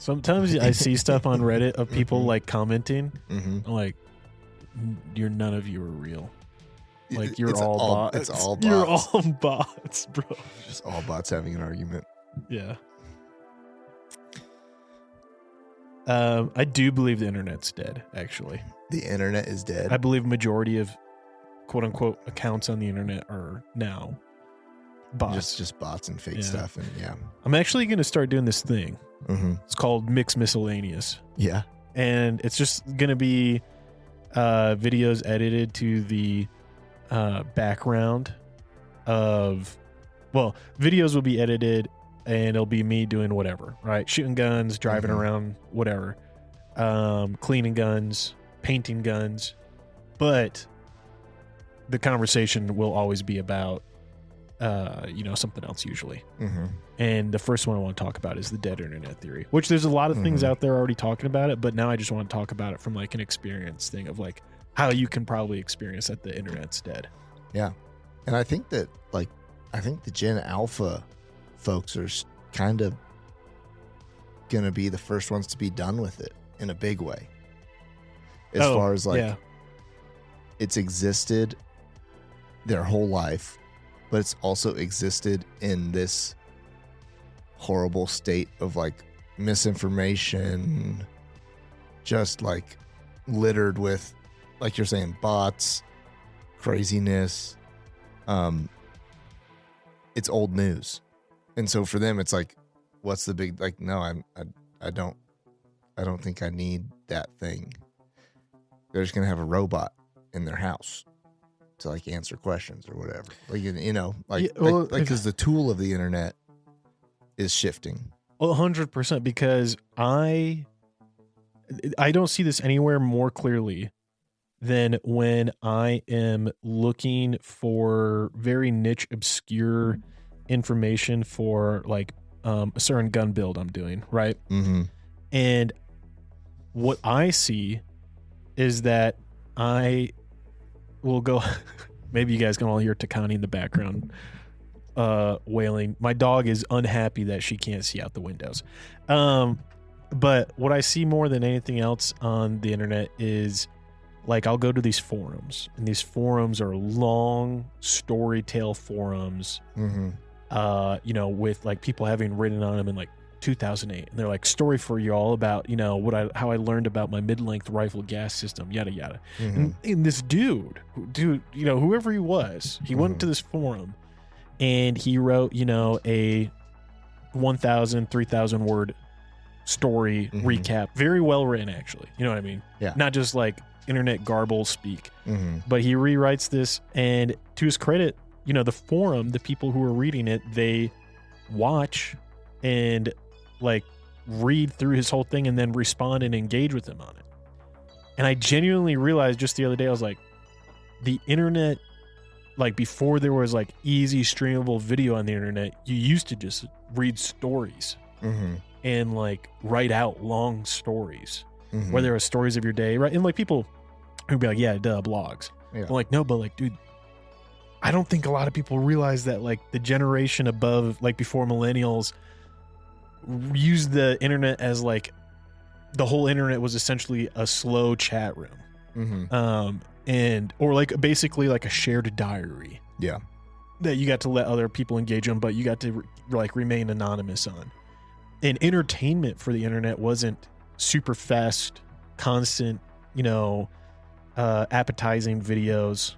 Sometimes I see stuff on Reddit of people like commenting. Mm-hmm. I'm like, none of you are real. Like you're It's all bots. It's all bots. You're all bots, bro. Just all bots having an argument. Yeah. I do believe the internet's dead, actually. The internet is dead. I believe majority of quote unquote accounts on the internet are now bots. Just bots and fake stuff. And yeah. I'm actually going to start doing this thing. Mm-hmm. It's called Mick's Miscellaneous. Yeah. And it's just going to be videos edited to the background of, well, videos will be edited and it'll be me doing whatever, right? Shooting guns, driving around, whatever. Cleaning guns, painting guns. But the conversation will always be about, something else usually. Mm-hmm. And the first one I want to talk about is the dead internet theory, which there's a lot of things out there already talking about it. But now I just want to talk about it from like an experience thing of like how you can probably experience that the internet's dead. Yeah. And I think that I think the Gen Alpha folks are kind of going to be the first ones to be done with it in a big way. As far as it's existed their whole life, but it's also existed in this horrible state of like misinformation, just like littered with, like you're saying, bots, craziness. It's old news. And so for them, it's like, what's the big, like, no, I don't think I need that thing. They're just going to have a robot in their house to like answer questions or whatever. Like, because the tool of the internet is shifting. Well, 100%, because I don't see this anywhere more clearly than when I am looking for very niche, obscure information for like a certain gun build I'm doing, right? Mm-hmm. And what I see is that I will go, maybe you guys can all hear Takani in the background wailing. My dog is unhappy that she can't see out the windows. But what I see more than anything else on the internet is like I'll go to these forums, and these forums are long story tale forums, with like people having written on them in like 2008, and they're like, story for you all about how I learned about my mid-length rifle gas system, yada yada. And this dude, whoever he was, he went to this forum and he wrote a 1,000 3,000 word story recap, very well written, actually, you know what I mean? Yeah, not just like internet garble speak. But he rewrites this, and to his credit, the forum, the people who are reading it, they watch and like read through his whole thing and then respond and engage with him on it. And I genuinely realized just the other day, I was like, the internet, like before there was like easy streamable video on the internet, you used to just read stories and like write out long stories, whether it was stories of your day, right? And like people who'd be like, yeah, duh, blogs. Yeah. I'm like, no, but like, dude, I don't think a lot of people realize that like the generation above, like before millennials, used the internet as like the whole internet was essentially a slow chat room, or like basically like a shared diary. Yeah, that you got to let other people engage on, but you got to like remain anonymous on. And entertainment for the internet wasn't super fast, constant, appetizing videos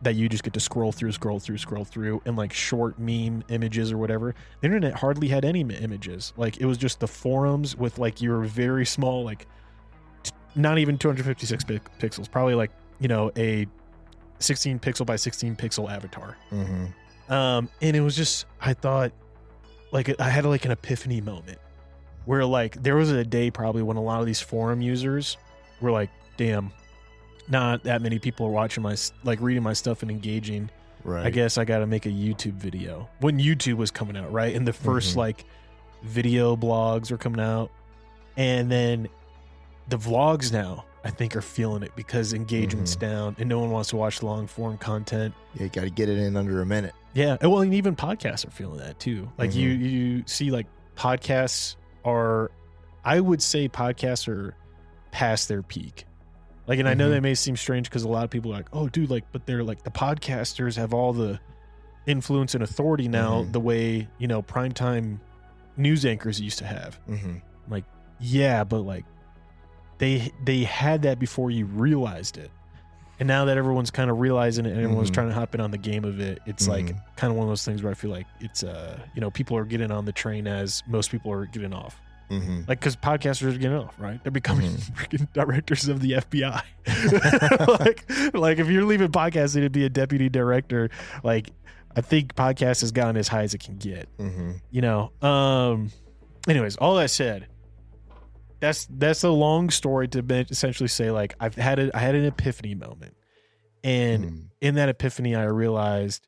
that you just get to scroll through, and like short meme images or whatever. The internet hardly had any images. Like it was just the forums with like your very small, like not even 256 pixels, probably like, a 16 pixel by 16 pixel avatar. And it was just, I thought like I had like an epiphany moment where like there was a day probably when a lot of these forum users were like, damn, not that many people are watching reading my stuff and engaging. Right. I guess I got to make a YouTube video when YouTube was coming out. Right. And the first like video blogs were coming out, and then the vlogs now I think are feeling it because engagement's down and no one wants to watch long form content. Yeah. You got to get it in under a minute. Yeah. Well, and even podcasts are feeling that too. Like you see like podcasts are I would say podcasts are past their peak. Like, and I know that may seem strange because a lot of people are like, oh, dude, like, but they're like the podcasters have all the influence and authority now the way, you know, primetime news anchors used to have. Like, yeah, but like they had that before you realized it. And now that everyone's kind of realizing it and everyone's trying to hop in on the game of it, it's like kind of one of those things where I feel like it's, you know, people are getting on the train as most people are getting off. Like, because podcasters are getting off, right? They're becoming freaking directors of the FBI. like if you're leaving podcasting to be a deputy director, like I think podcast has gotten as high as it can get. You know. Anyways, all that said, that's a long story to essentially say, like, I had an epiphany moment, and in that epiphany, I realized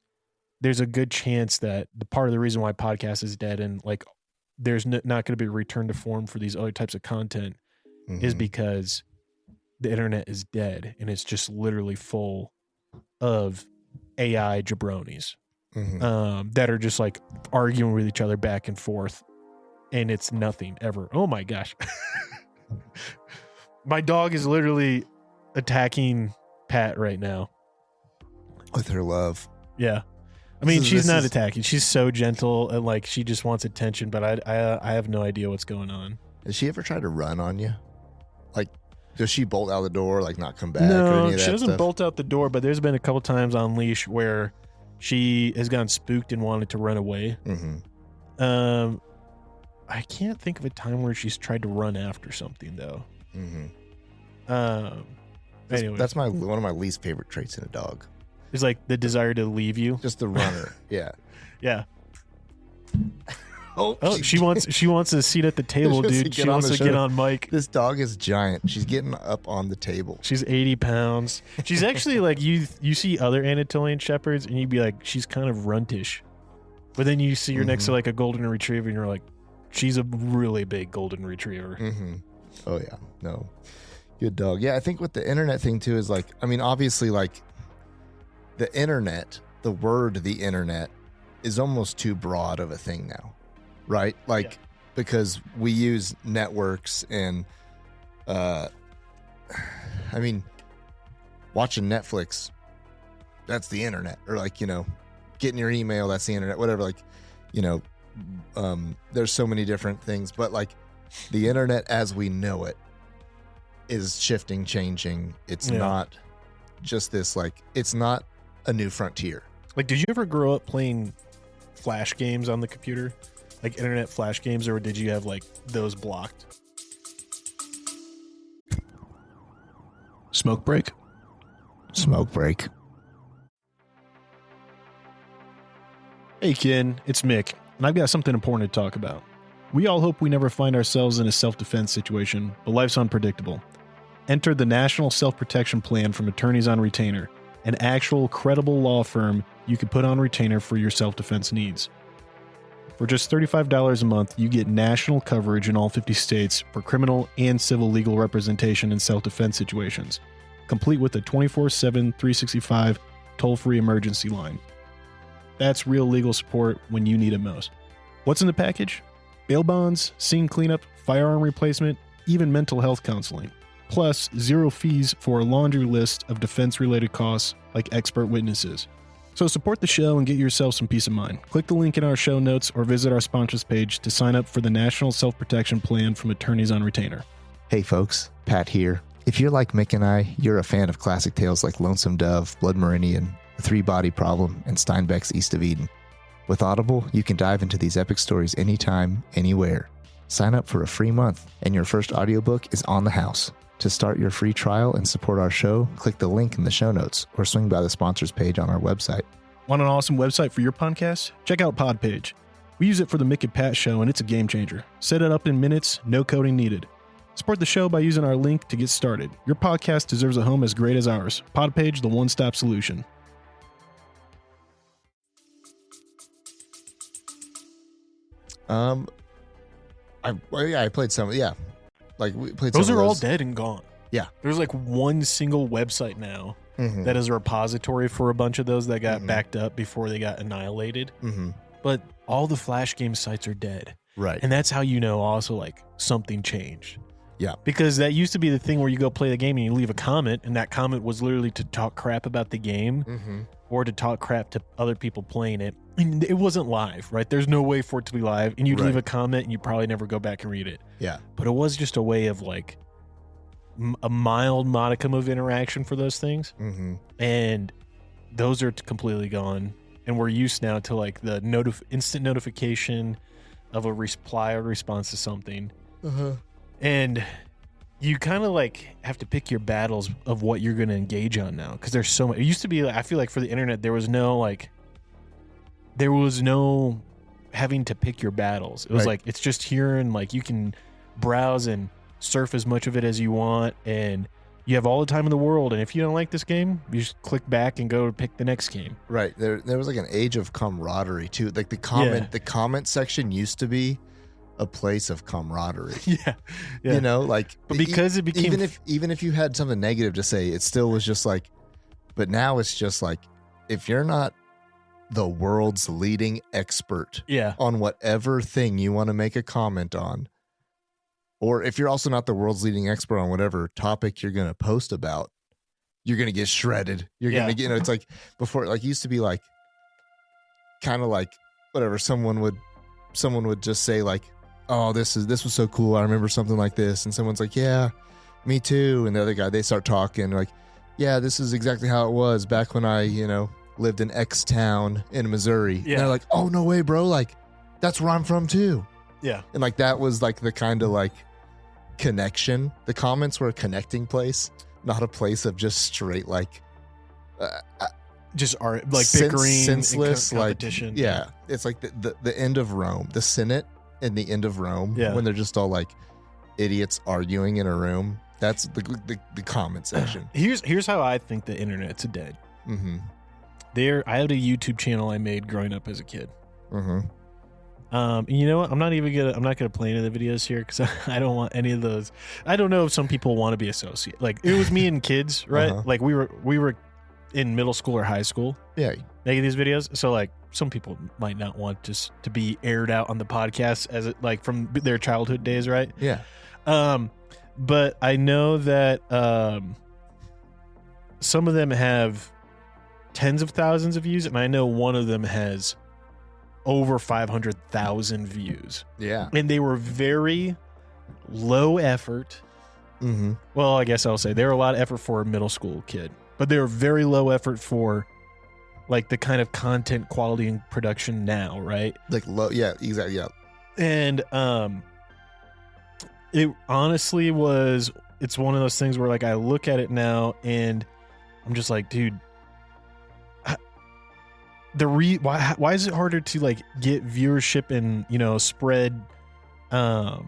there's a good chance that the part of the reason why podcast is dead and like there's not going to be a return to form for these other types of content is because the internet is dead and it's just literally full of AI jabronis that are just like arguing with each other back and forth, and it's nothing ever. Oh my gosh. My dog is literally attacking Pat right now with her love. Yeah. I mean, she's not attacking. She's so gentle and like she just wants attention, but I have no idea what's going on. Has she ever tried to run on you? Like, does she bolt out the door, like not come back? No, or any of that she doesn't stuff? bolt out the door, but there's been a couple times on leash where she has gotten spooked and wanted to run away. I can't think of a time where she's tried to run after something though. Anyway, that's one of my least favorite traits in a dog. It's like the desire to leave you. Just the runner. Yeah. Yeah. Oh, she wants a seat at the table, dude. She wants to get on Mike. This dog is giant. She's getting up on the table. She's 80 pounds. She's actually like you see other Anatolian shepherds and you'd be like, she's kind of runtish. But then you see her next to like a golden retriever and you're like, she's a really big golden retriever. Oh yeah. No. Good dog. Yeah, I think with the internet thing too is like, I mean, obviously like the internet, the word the internet is almost too broad of a thing now. Right? Like, because we use networks and, I mean, watching Netflix, that's the internet. Or like, you know, getting your email, that's the internet, whatever. Like, you know, there's so many different things, but like the internet as we know it is shifting, changing. It's not just this, like, it's not a new frontier. Like, did you ever grow up playing flash games on the computer? Like internet flash games, or did you have like those blocked? Smoke break. Smoke break. Hey Ken, it's Mick, and I've got something important to talk about. We all hope we never find ourselves in a self-defense situation, but life's unpredictable. Enter the National Self-Protection Plan from Attorneys on Retainer, an actual credible law firm you can put on retainer for your self-defense needs. For just $35 a month, you get national coverage in all 50 states for criminal and civil legal representation in self-defense situations, complete with a 24/7, 365 toll-free emergency line. That's real legal support when you need it most. What's in the package? Bail bonds, scene cleanup, firearm replacement, even mental health counseling. Plus, 0 fees for a laundry list of defense-related costs like expert witnesses. So support the show and get yourself some peace of mind. Click the link in our show notes or visit our sponsors page to sign up for the National Self-Protection Plan from Attorneys on Retainer. Hey folks, Pat here. If you're like Mick and I, you're a fan of classic tales like Lonesome Dove, Blood Meridian, The Three-Body Problem, and Steinbeck's East of Eden. With Audible, you can dive into these epic stories anytime, anywhere. Sign up for a free month, and your first audiobook is on the house. To start your free trial and support our show, click the link in the show notes or swing by the sponsors page on our website. Want an awesome website for your podcast? Check out Podpage. We use it for the Mick and Pat show, and it's a game changer. Set it up in minutes, no coding needed. Support the show by using our link to get started. Your podcast deserves a home as great as ours. Podpage, the one-stop solution. I played some. Yeah, like we played. Those are all dead and gone. Yeah, there's like one single website now that is a repository for a bunch of those that got backed up before they got annihilated. but all the Flash game sites are dead. Right. And that's how you know also like something changed. Yeah. Because that used to be the thing where you go play the game and you leave a comment, and that comment was literally to talk crap about the game or to talk crap to other people playing it. And it wasn't live, right? There's no way for it to be live. And you'd leave a comment and you probably never go back and read it. Yeah. But it was just a way of like a mild modicum of interaction for those things. And those are completely gone. And we're used now to like the instant notification of a reply or response to something. And you kind of like have to pick your battles of what you're going to engage on now, because there's so much. It used to be, I feel like for the internet, there was no having to pick your battles. It was like, it's just here, and like you can browse and surf as much of it as you want, and you have all the time in the world. And if you don't like this game, you just click back and go pick the next game. Right. There was like an age of camaraderie too. Like the comment section used to be a place of camaraderie. Yeah. You know, like, but because it became, even if you had something negative to say, it still was just like, but now it's just like, if you're not the world's leading expert on whatever thing you want to make a comment on, or if you're also not the world's leading expert on whatever topic you're going to post about, you're going to get shredded. You're going to get, it's like before, like, it used to be like, kind of like whatever, someone would just say like, oh, this was so cool, I remember something like this, and someone's like, yeah, me too, and the other guy, they start talking like, yeah, this is exactly how it was back when I lived in X town in Missouri. And they're like, oh, no way, bro, like that's where I'm from too. And like that was like the kind of like connection. The comments were a connecting place, not a place of just straight like just art, like bickering, senseless competition. Like, it's like the end of Rome, the Senate and the end of Rome, when they're just all like idiots arguing in a room. That's the comment section. Here's how I think the internet's dead. I had a YouTube channel I made growing up as a kid. You know what? I'm not gonna play any of the videos here because I don't want any of those. I don't know if some people want to be associated. Like, it was me and kids, right? Like we were in middle school or high school. Making these videos. So like some people might not want just to be aired out on the podcast as it like from their childhood days, right? But I know that some of them have tens of thousands of views, and I know one of them has over 500,000 views. And they were very low effort. Well, I guess I'll say they were a lot of effort for a middle school kid, but they were very low effort for like the kind of content quality and production now, right? Like low, exactly, And it honestly it's one of those things where like I look at it now and I'm just like, dude, why is it harder to like get viewership and spread a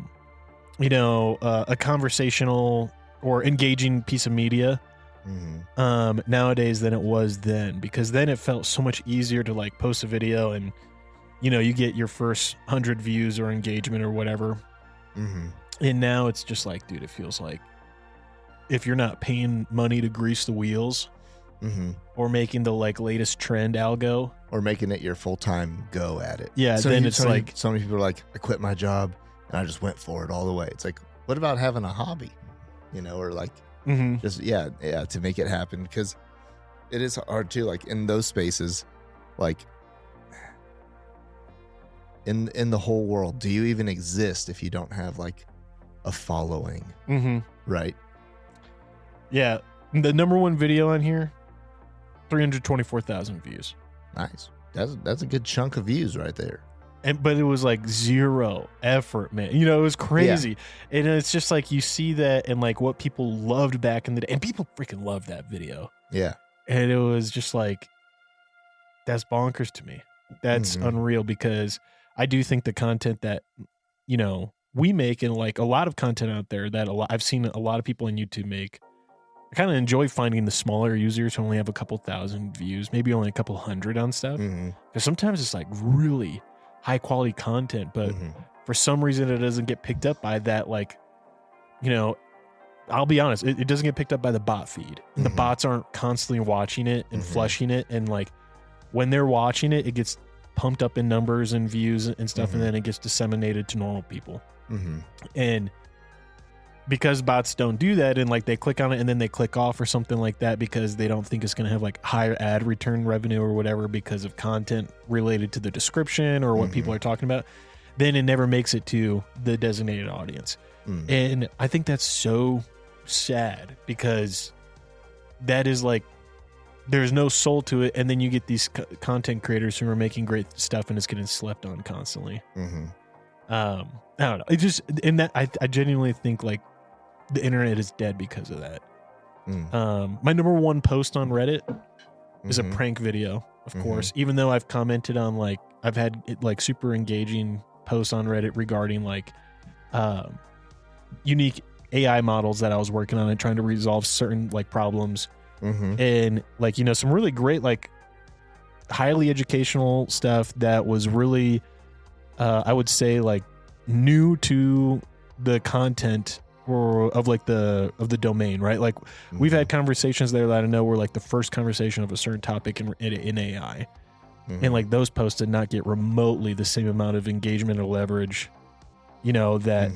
conversational or engaging piece of media nowadays than it was then? Because then it felt so much easier to like post a video and you get your first 100 views or engagement or whatever. And now it's just like, dude, it feels like if you're not paying money to grease the wheels or making the like latest trend algo or making it your full-time go at it. Then it's like so many people are like, I quit my job and I just went for it all the way. It's like, what about having a hobby, or like just to make it happen? Because it is hard too, like in those spaces, like in the whole world, do you even exist if you don't have like a following? Right? Yeah. The number one video on here, 324,000 views. Nice. That's a good chunk of views right there. But it was like zero effort, man. It was crazy. And it's just like you see that and like what people loved back in the day. And people freaking loved that video. And it was just like, that's bonkers to me. That's unreal, because I do think the content that, we make, and like a lot of content out there that I've seen a lot of people on YouTube make, I kind of enjoy finding the smaller users who only have a couple thousand views, maybe only a couple hundred on stuff. Because sometimes it's like really high quality content, but for some reason it doesn't get picked up by that, like, I'll be honest, it doesn't get picked up by the bot feed. And the bots aren't constantly watching it and flushing it. And like when they're watching it, it gets pumped up in numbers and views and stuff, and then it gets disseminated to normal people. And because bots don't do that, and like they click on it and then they click off or something like that because they don't think it's going to have like higher ad return revenue or whatever because of content related to the description or what people are talking about, then it never makes it to the designated audience. And I think that's so sad because that is like, there's no soul to it. And then you get these content creators who are making great stuff and it's getting slept on constantly. I don't know. It just, and that I genuinely think like the internet is dead because of that. My number one post on Reddit is a prank video, of course, even though I've commented on like, I've had like super engaging posts on Reddit regarding like, unique AI models that I was working on and trying to resolve certain like problems. And like, you know, some really great, like highly educational stuff that was really, I would say like new to the content or of like of the domain, right? Like we've had conversations there that I know were like the first conversation of a certain topic in AI. And like those posts did not get remotely the same amount of engagement or leverage, you know, that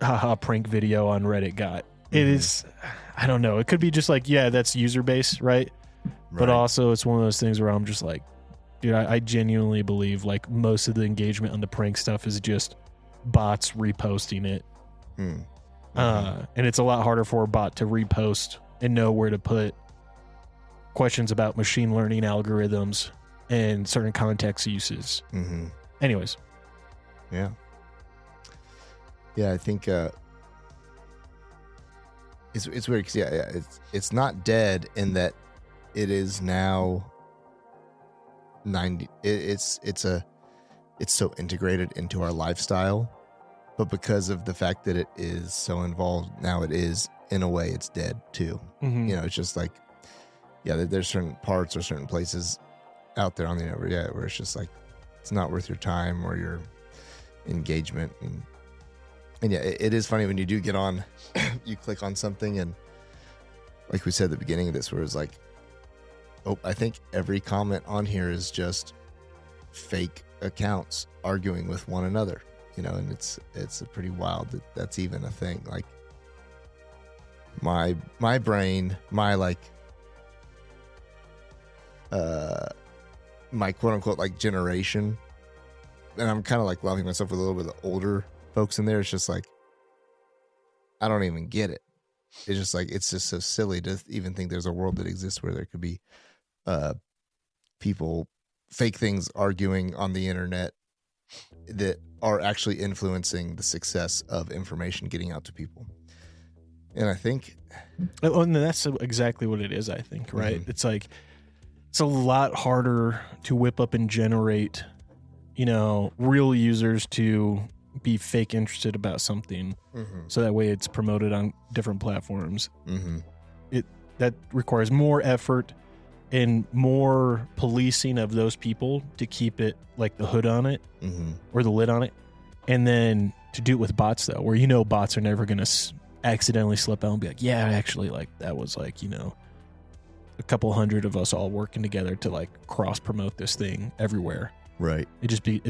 haha prank video on Reddit got. It is, I don't know. It could be just like, yeah, that's user base, right? But also it's one of those things where I'm just like, dude, I genuinely believe like most of the engagement on the prank stuff is just bots reposting it. And it's a lot harder for a bot to repost and know where to put questions about machine learning algorithms and certain context uses. Anyways. Yeah, I think it's weird because it's not dead in that it is now 90. It's so integrated into our lifestyle, but because of the fact that it is so involved now, it is in a way it's dead too. You know, it's just like there's certain parts or certain places out there on the internet where it's just like it's not worth your time or your engagement. And yeah, it is funny when you do get on, you click on something and like we said at the beginning of this, where it's like, oh, I think every comment on here is just fake accounts arguing with one another, you know, and it's pretty wild that that's even a thing. Like my brain, my like, my quote unquote like generation, and I'm kind of like loving myself with a little bit of the older folks in there. It's just like, I don't even get it. It's just like, it's just so silly to even think there's a world that exists where there could be people, fake things arguing on the internet that are actually influencing the success of information getting out to people. And I think, and that's exactly what it is, I think, right? It's like, it's a lot harder to whip up and generate, you know, real users to be fake interested about something, so that way it's promoted on different platforms. That requires more effort and more policing of those people to keep it like the hood on it or the lid on it, and then to do it with bots though, where you know bots are never going to accidentally slip out and be like, yeah, actually, like that was like, you know, a couple hundred of us all working together to like cross promote this thing everywhere. Right.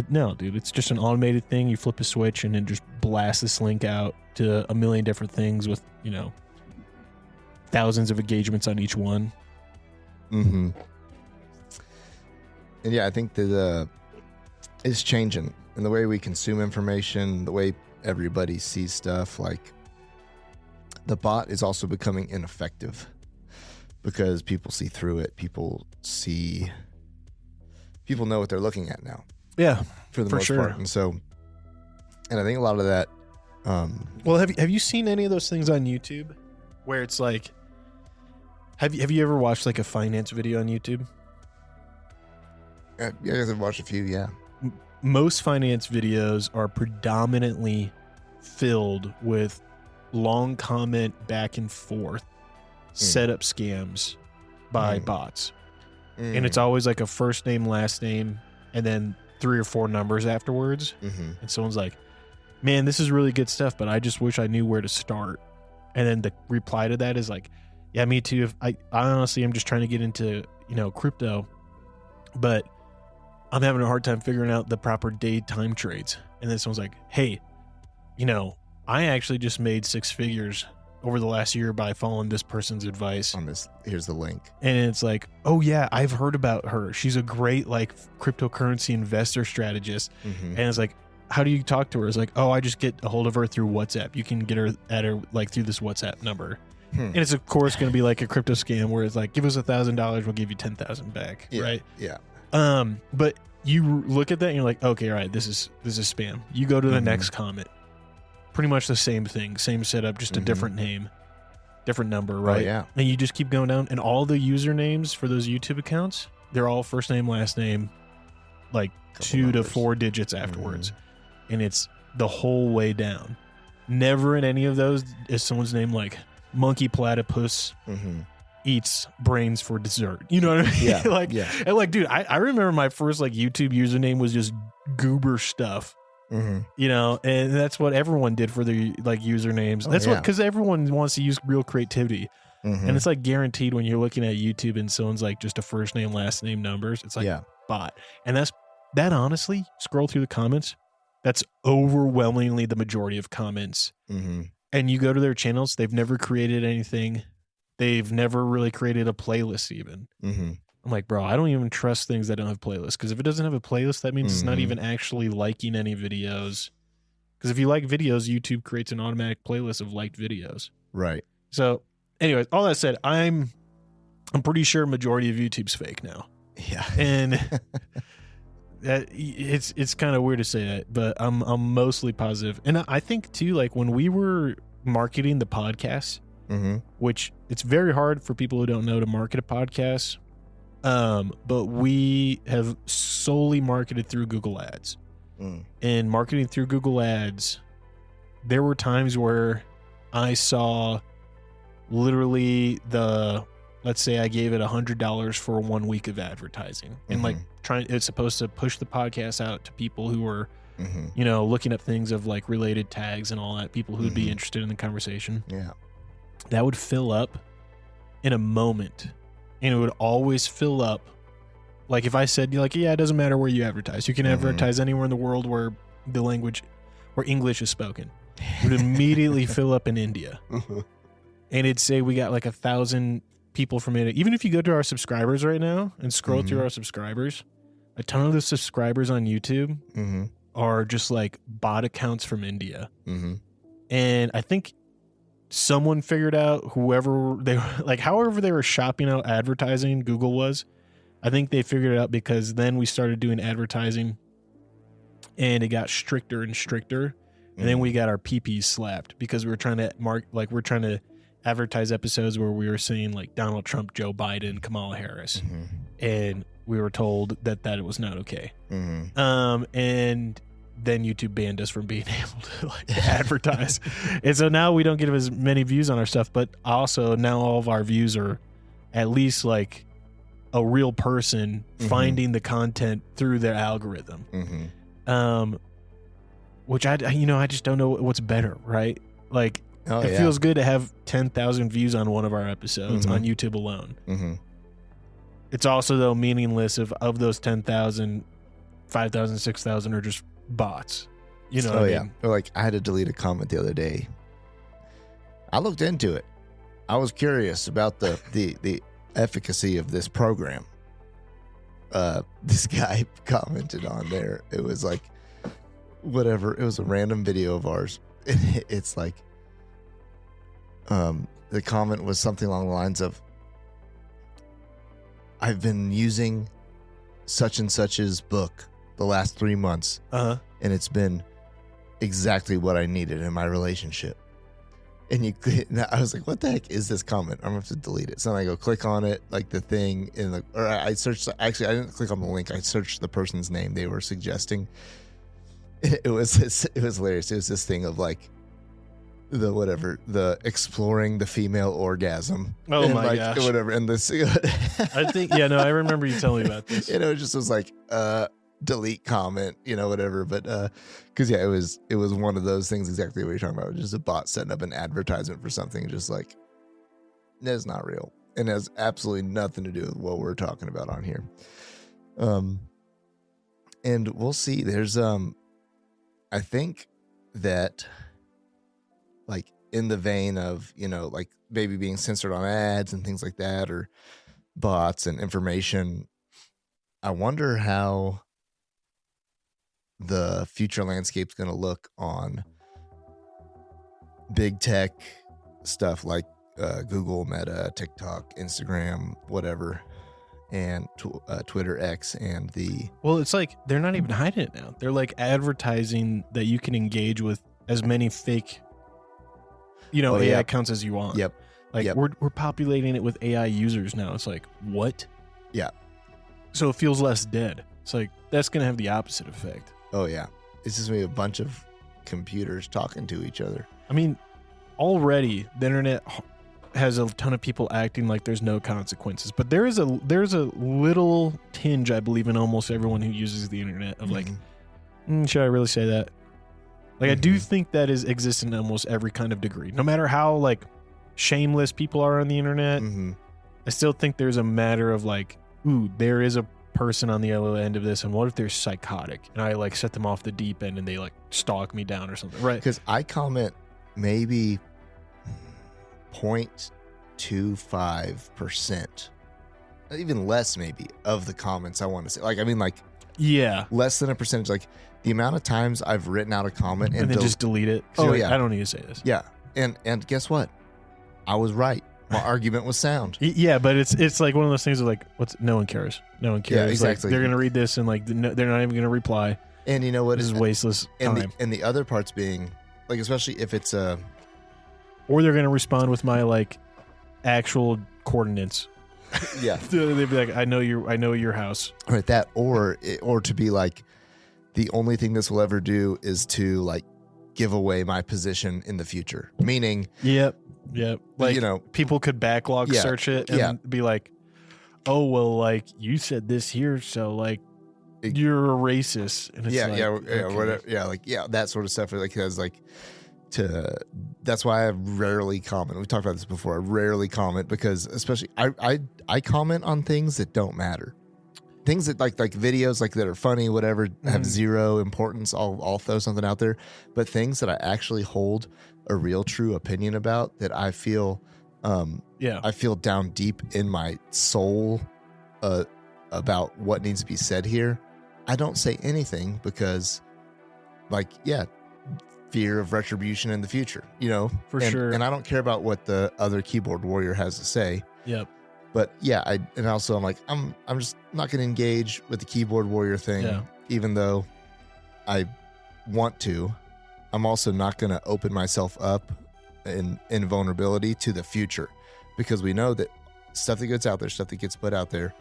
No, dude, it's just an automated thing. You flip a switch and then just blast this link out to a million different things with, you know, thousands of engagements on each one. And yeah, I think that it's changing in the way we consume information, the way everybody sees stuff. Like the bot is also becoming ineffective because people see through it. People know what they're looking at now. Yeah, for the most part. And so, and I think a lot of that. Well, have you seen any of those things on YouTube where it's like, have you ever watched like a finance video on YouTube? Yeah, I guess I've watched a few. Yeah. Most finance videos are predominantly filled with long comment back and forth setup scams by bots. And it's always like a first name, last name, and then 3 or 4 numbers afterwards. And someone's like, man, this is really good stuff, but I just wish I knew where to start. And then the reply to that is like, yeah, me too. I honestly am just trying to get into, you know, crypto, but I'm having a hard time figuring out the proper day time trades. And then someone's like, hey, I actually just made 6 figures over the last year by following this person's advice. On this, here's the link. And it's like, oh yeah, I've heard about her. She's a great like cryptocurrency investor strategist. And it's like, how do you talk to her? It's like, oh, I just get a hold of her through WhatsApp. You can get her at her like through this WhatsApp number. And it's of course going to be like a crypto scam where it's like, give us $1,000, we'll give you 10,000 back. Yeah, right. Yeah. But you look at that and you're like, okay, all right, this is spam. You go to the next comment. Pretty much the same thing, same setup, just a different name, different number, right? Oh, yeah. And you just keep going down, and all the usernames for those YouTube accounts, they're all first name, last name, like 2 to 4 digits afterwards. And it's the whole way down. Never in any of those is someone's name like Monkey Platypus eats brains for dessert. You know what I mean? Yeah. And like, dude, I remember my first like YouTube username was just Goober Stuff. And that's what everyone did for their like usernames. That's what, because everyone wants to use real creativity. And it's like guaranteed when you're looking at YouTube and someone's like just a first name, last name numbers. It's like bot. And that honestly, scroll through the comments. That's overwhelmingly the majority of comments. And you go to their channels, they've never created anything. They've never really created a playlist even. I'm like, bro, I don't even trust things that don't have playlists. Because if it doesn't have a playlist, that means it's not even actually liking any videos. Because if you like videos, YouTube creates an automatic playlist of liked videos. Right. So, anyways, all that said, I'm pretty sure majority of YouTube's fake now. Yeah. And it's kind of weird to say that, but I'm mostly positive. And I think too, like when we were marketing the podcast, which it's very hard for people who don't know to market a podcast. But we have solely marketed through Google Ads. And marketing through Google Ads, there were times where I saw literally let's say I gave it $100 for 1 week of advertising. And like it's supposed to push the podcast out to people who are, looking up things of like related tags and all that, people who would be interested in the conversation. Yeah. That would fill up in a moment. And it would always fill up. Like if I said, like, yeah, it doesn't matter where you advertise. You can advertise anywhere in the world where English is spoken. It would immediately fill up in India. And it'd say we got like 1,000 people from India. Even if you go to our subscribers right now and scroll through our subscribers, a ton of the subscribers on YouTube are just like bot accounts from India. And I think someone figured out however they were shopping out advertising, Google was. I think they figured it out because then we started doing advertising and it got stricter and stricter. And then we got our PPs slapped because we were trying to advertise episodes where we were saying like Donald Trump, Joe Biden, Kamala Harris. And we were told that it was not okay. And then YouTube banned us from being able to like advertise. And so now we don't get as many views on our stuff, but also now all of our views are at least like a real person finding the content through their algorithm. Which I just don't know what's better, right? Like it feels good to have 10,000 views on one of our episodes on YouTube alone. It's also though meaningless if of those 10,000, 5,000, 6,000 are just bots. You know what I mean? Or like I had to delete a comment the other day. I looked into it. I was curious about the efficacy of this program. This guy commented on there. It was like whatever. It was a random video of ours. It's like the comment was something along the lines of, I've been using such and such's book the last 3 months, and it's been exactly what I needed in my relationship. And I was like, what the heck is this comment? I'm gonna have to delete it. So I go click on it, like the thing I searched. Actually, I didn't click on the link. I searched the person's name they were suggesting. It was hilarious. It was this thing of like the exploring the female orgasm. Oh my gosh. Whatever. And this, I think, I remember you telling me about this. It just was like, delete comment, whatever. But, cause it was one of those things, exactly what you're talking about. Just a bot setting up an advertisement for something. Just like, that's not real. And has absolutely nothing to do with what we're talking about on here. And we'll see. There's I think that, like, in the vein of, like maybe being censored on ads and things like that, or bots and information, I wonder how the future landscape's going to look on big tech stuff like Google, Meta, TikTok, Instagram, whatever, and Twitter X, and well, it's like they're not even hiding it now. They're like advertising that you can engage with as many fake AI accounts as you want. Yep. Like we're populating it with AI users now. It's like, what? Yeah. So it feels less dead. It's like that's going to have the opposite effect. Oh yeah. It's just going to be a bunch of computers talking to each other. I mean, already the internet has a ton of people acting like there's no consequences, but there's a little tinge, I believe, in almost everyone who uses the internet of like, should I really say that? Like, I do think that exists in almost every kind of degree. No matter how like shameless people are on the internet, I still think there's a matter of like, ooh, there is a person on the other end of this, and what if they're psychotic and I like set them off the deep end and they like stalk me down or something, right? Because I comment maybe 0.25%, even less maybe, of the comments I want to say. Like, I mean, like, yeah, less than a percentage. Like the amount of times I've written out a comment and then just delete it. Oh like, yeah, I don't need to say this. Yeah, and guess what? I was right. My argument was sound. Yeah, but it's like one of those things of like, no one cares. No one cares. Yeah, exactly. Like, they're gonna read this and like they're not even gonna reply. And you know what? This is wasteless time. And the other parts being like, especially if it's a, or they're gonna respond with my like actual coordinates. Yeah, they'd be like, I know your house. Right. That or to be like, the only thing this will ever do is to like give away my position in the future. Meaning, Yep. Like, people could backlog search it and be like, oh, well, like you said this here, so like you're a racist. And it's whatever. That sort of stuff. Like, has like that's why I rarely comment. We talked about this before. I rarely comment because, especially, I comment on things that don't matter. Things that like videos like that are funny, whatever, have zero importance. I'll throw something out there. But things that I actually hold a real true opinion about, that I feel I feel down deep in my soul about what needs to be said here, I don't say anything because, like, fear of retribution in the future, for sure. And I don't care about what the other keyboard warrior has to say. Yep. But I'm like, I'm just not going to engage with the keyboard warrior thing, even though I want to. I'm also not going to open myself up in vulnerability to the future, because we know that stuff that gets out there, stuff that gets put out there,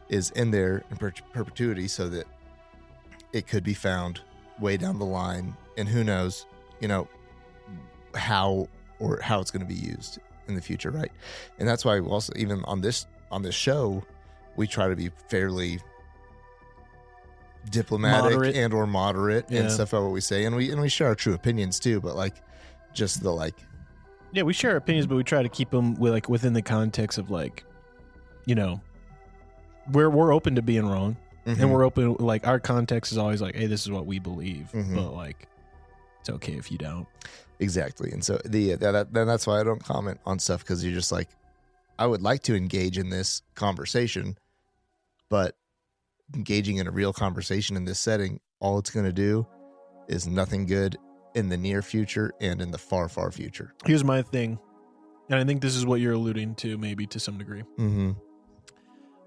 is in there in perpetuity, so that it could be found way down the line, and who knows, how it's going to be used in the future, right? And that's why we also, even on this show, we try to be fairly diplomatic and or moderate and stuff about what we say, and we share our true opinions too, but like just the like, we share opinions, but we try to keep them within the context of like, we're open to being wrong, and we're open, like our context is always like, hey, this is what we believe, but like it's okay if you don't. Exactly. And so that's why I don't comment on stuff, because you're just like, I would like to engage in this conversation, but engaging in a real conversation in this setting, all it's going to do is nothing good in the near future and in the far, far future. Here's my thing, and I think this is what you're alluding to, maybe to some degree.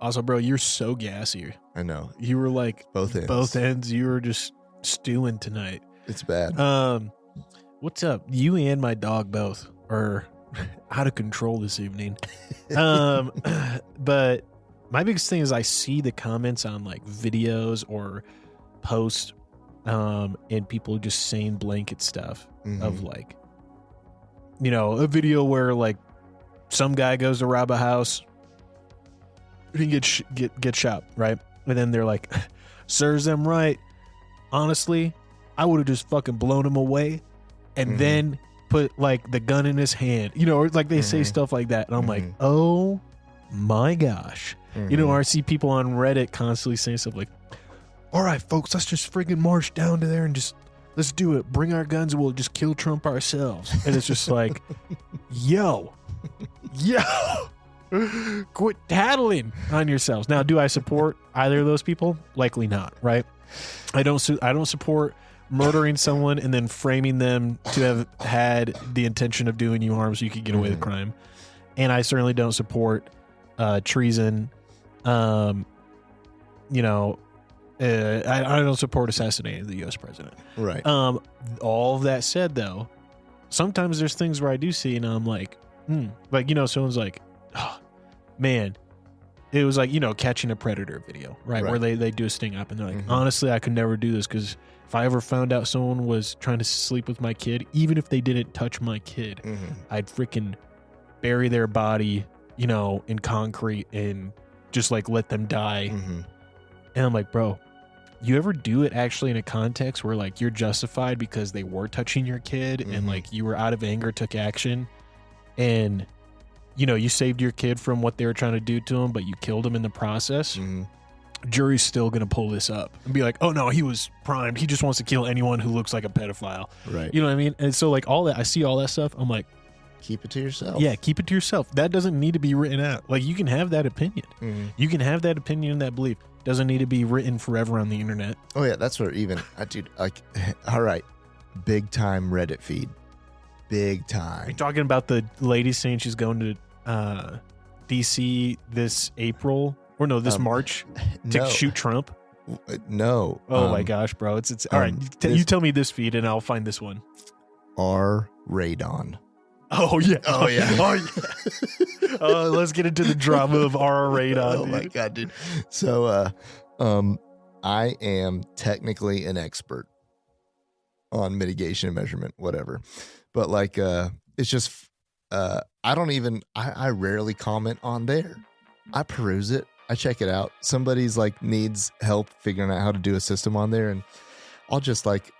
Also, bro, you're so gassy. I know. You were like both ends. You were just stewing tonight. It's bad. What's up? You and my dog both are out of control this evening. But my biggest thing is I see the comments on like videos or posts, and people just saying blanket stuff of like, a video where like some guy goes to rob a house and he get shot, right? And then they're like, serves them right. Honestly, I would have just fucking blown him away and then put like the gun in his hand, or like they say stuff like that. And I'm like, oh my gosh. Or I see people on Reddit constantly saying stuff like, all right, folks, let's just friggin' march down to there and just, let's do it. Bring our guns and we'll just kill Trump ourselves. And it's just like, yo, quit tattling on yourselves. Now, do I support either of those people? Likely not, right? I don't support murdering someone and then framing them to have had the intention of doing you harm so you could get away with crime. And I certainly don't support treason. I don't support assassinating the U.S. president. Right. All of that said, though, sometimes there's things where I do see and I'm like, someone's like, oh, man, it was like, catching a predator video, right? Where they do a sting up and they're like, honestly, I could never do this because if I ever found out someone was trying to sleep with my kid, even if they didn't touch my kid, I'd freaking bury their body, in concrete and just like let them die. And I'm like, bro, you ever do it actually in a context where like you're justified because they were touching your kid and like you were out of anger, took action and you saved your kid from what they were trying to do to him, but you killed him in the process. Jury's still going to pull this up and be like, oh no, he was primed. He just wants to kill anyone who looks like a pedophile. Right. You know what I mean? And so like all that, I see all that stuff. I'm like, keep it to yourself. Yeah, keep it to yourself. That doesn't need to be written out. Like you can have that opinion. You can have that opinion and that belief. Doesn't need to be written forever on the internet. Oh yeah, that's where even, dude, like, all right, big time Reddit feed. Big time. Are you talking about the lady saying she's going to DC this April? Or no, this March to shoot Trump? No. Oh my gosh, bro. It's all right. You tell me this feed and I'll find this one. R. Radon. Oh yeah. Oh yeah. Oh, let's get into the drama of R. Radon. Oh my god, dude. So I am technically an expert on mitigation and measurement, whatever. But like it's just I rarely comment on there. I peruse it. I check it out. Somebody's like needs help figuring out how to do a system on there, and I'll just like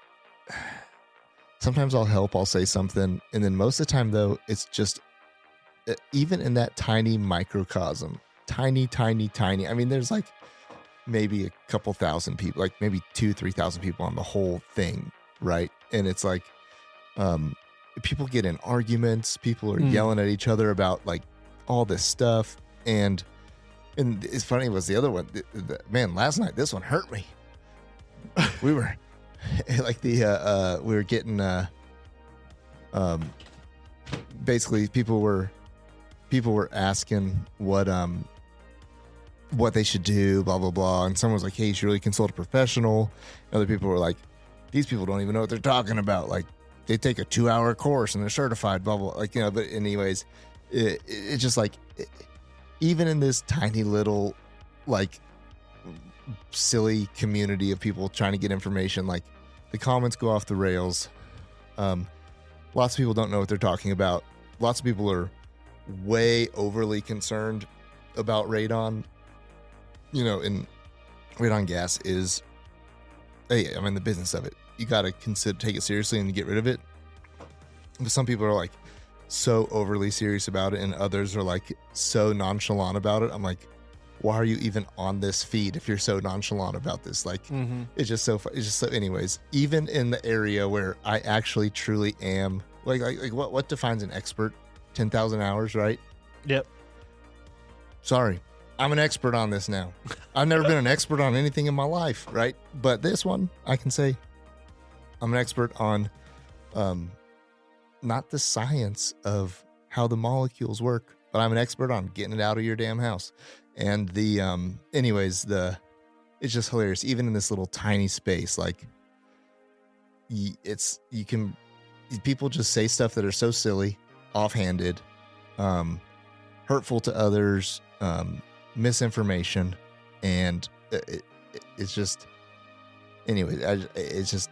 sometimes I'll help, I'll say something, and then most of the time though, it's just even in that tiny microcosm, tiny. I mean, there's like maybe a couple thousand people, like maybe 2,000-3,000 people on the whole thing, right? And it's like people get in arguments, people are yelling at each other about like all this stuff, and it's funny was the other one. Man, last night this one hurt me. We were like we were getting basically people were asking what they should do, blah blah blah, and someone was like, hey, you should really consult a professional. And other people were like, these people don't even know what they're talking about, like they take a 2-hour course and they're certified, blah blah, like, but anyways, it's just like even in this tiny little like silly community of people trying to get information, like the comments go off the rails. Lots of people don't know what they're talking about. Lots of people are way overly concerned about radon. And radon gas is, hey, I'm in the business of it. You got to take it seriously and get rid of it. But some people are like so overly serious about it, and others are like so nonchalant about it. I'm like, why are you even on this feed if you're so nonchalant about this? Like, it's just so anyways, even in the area where I actually truly am, like what defines an expert? 10,000 hours, right? Yep. Sorry, I'm an expert on this now. I've never been an expert on anything in my life, right? But this one, I can say I'm an expert on not the science of how the molecules work, but I'm an expert on getting it out of your damn house. And it's just hilarious. Even in this little tiny space, like people just say stuff that are so silly, offhanded, hurtful to others, misinformation, and it's just, anyway, it's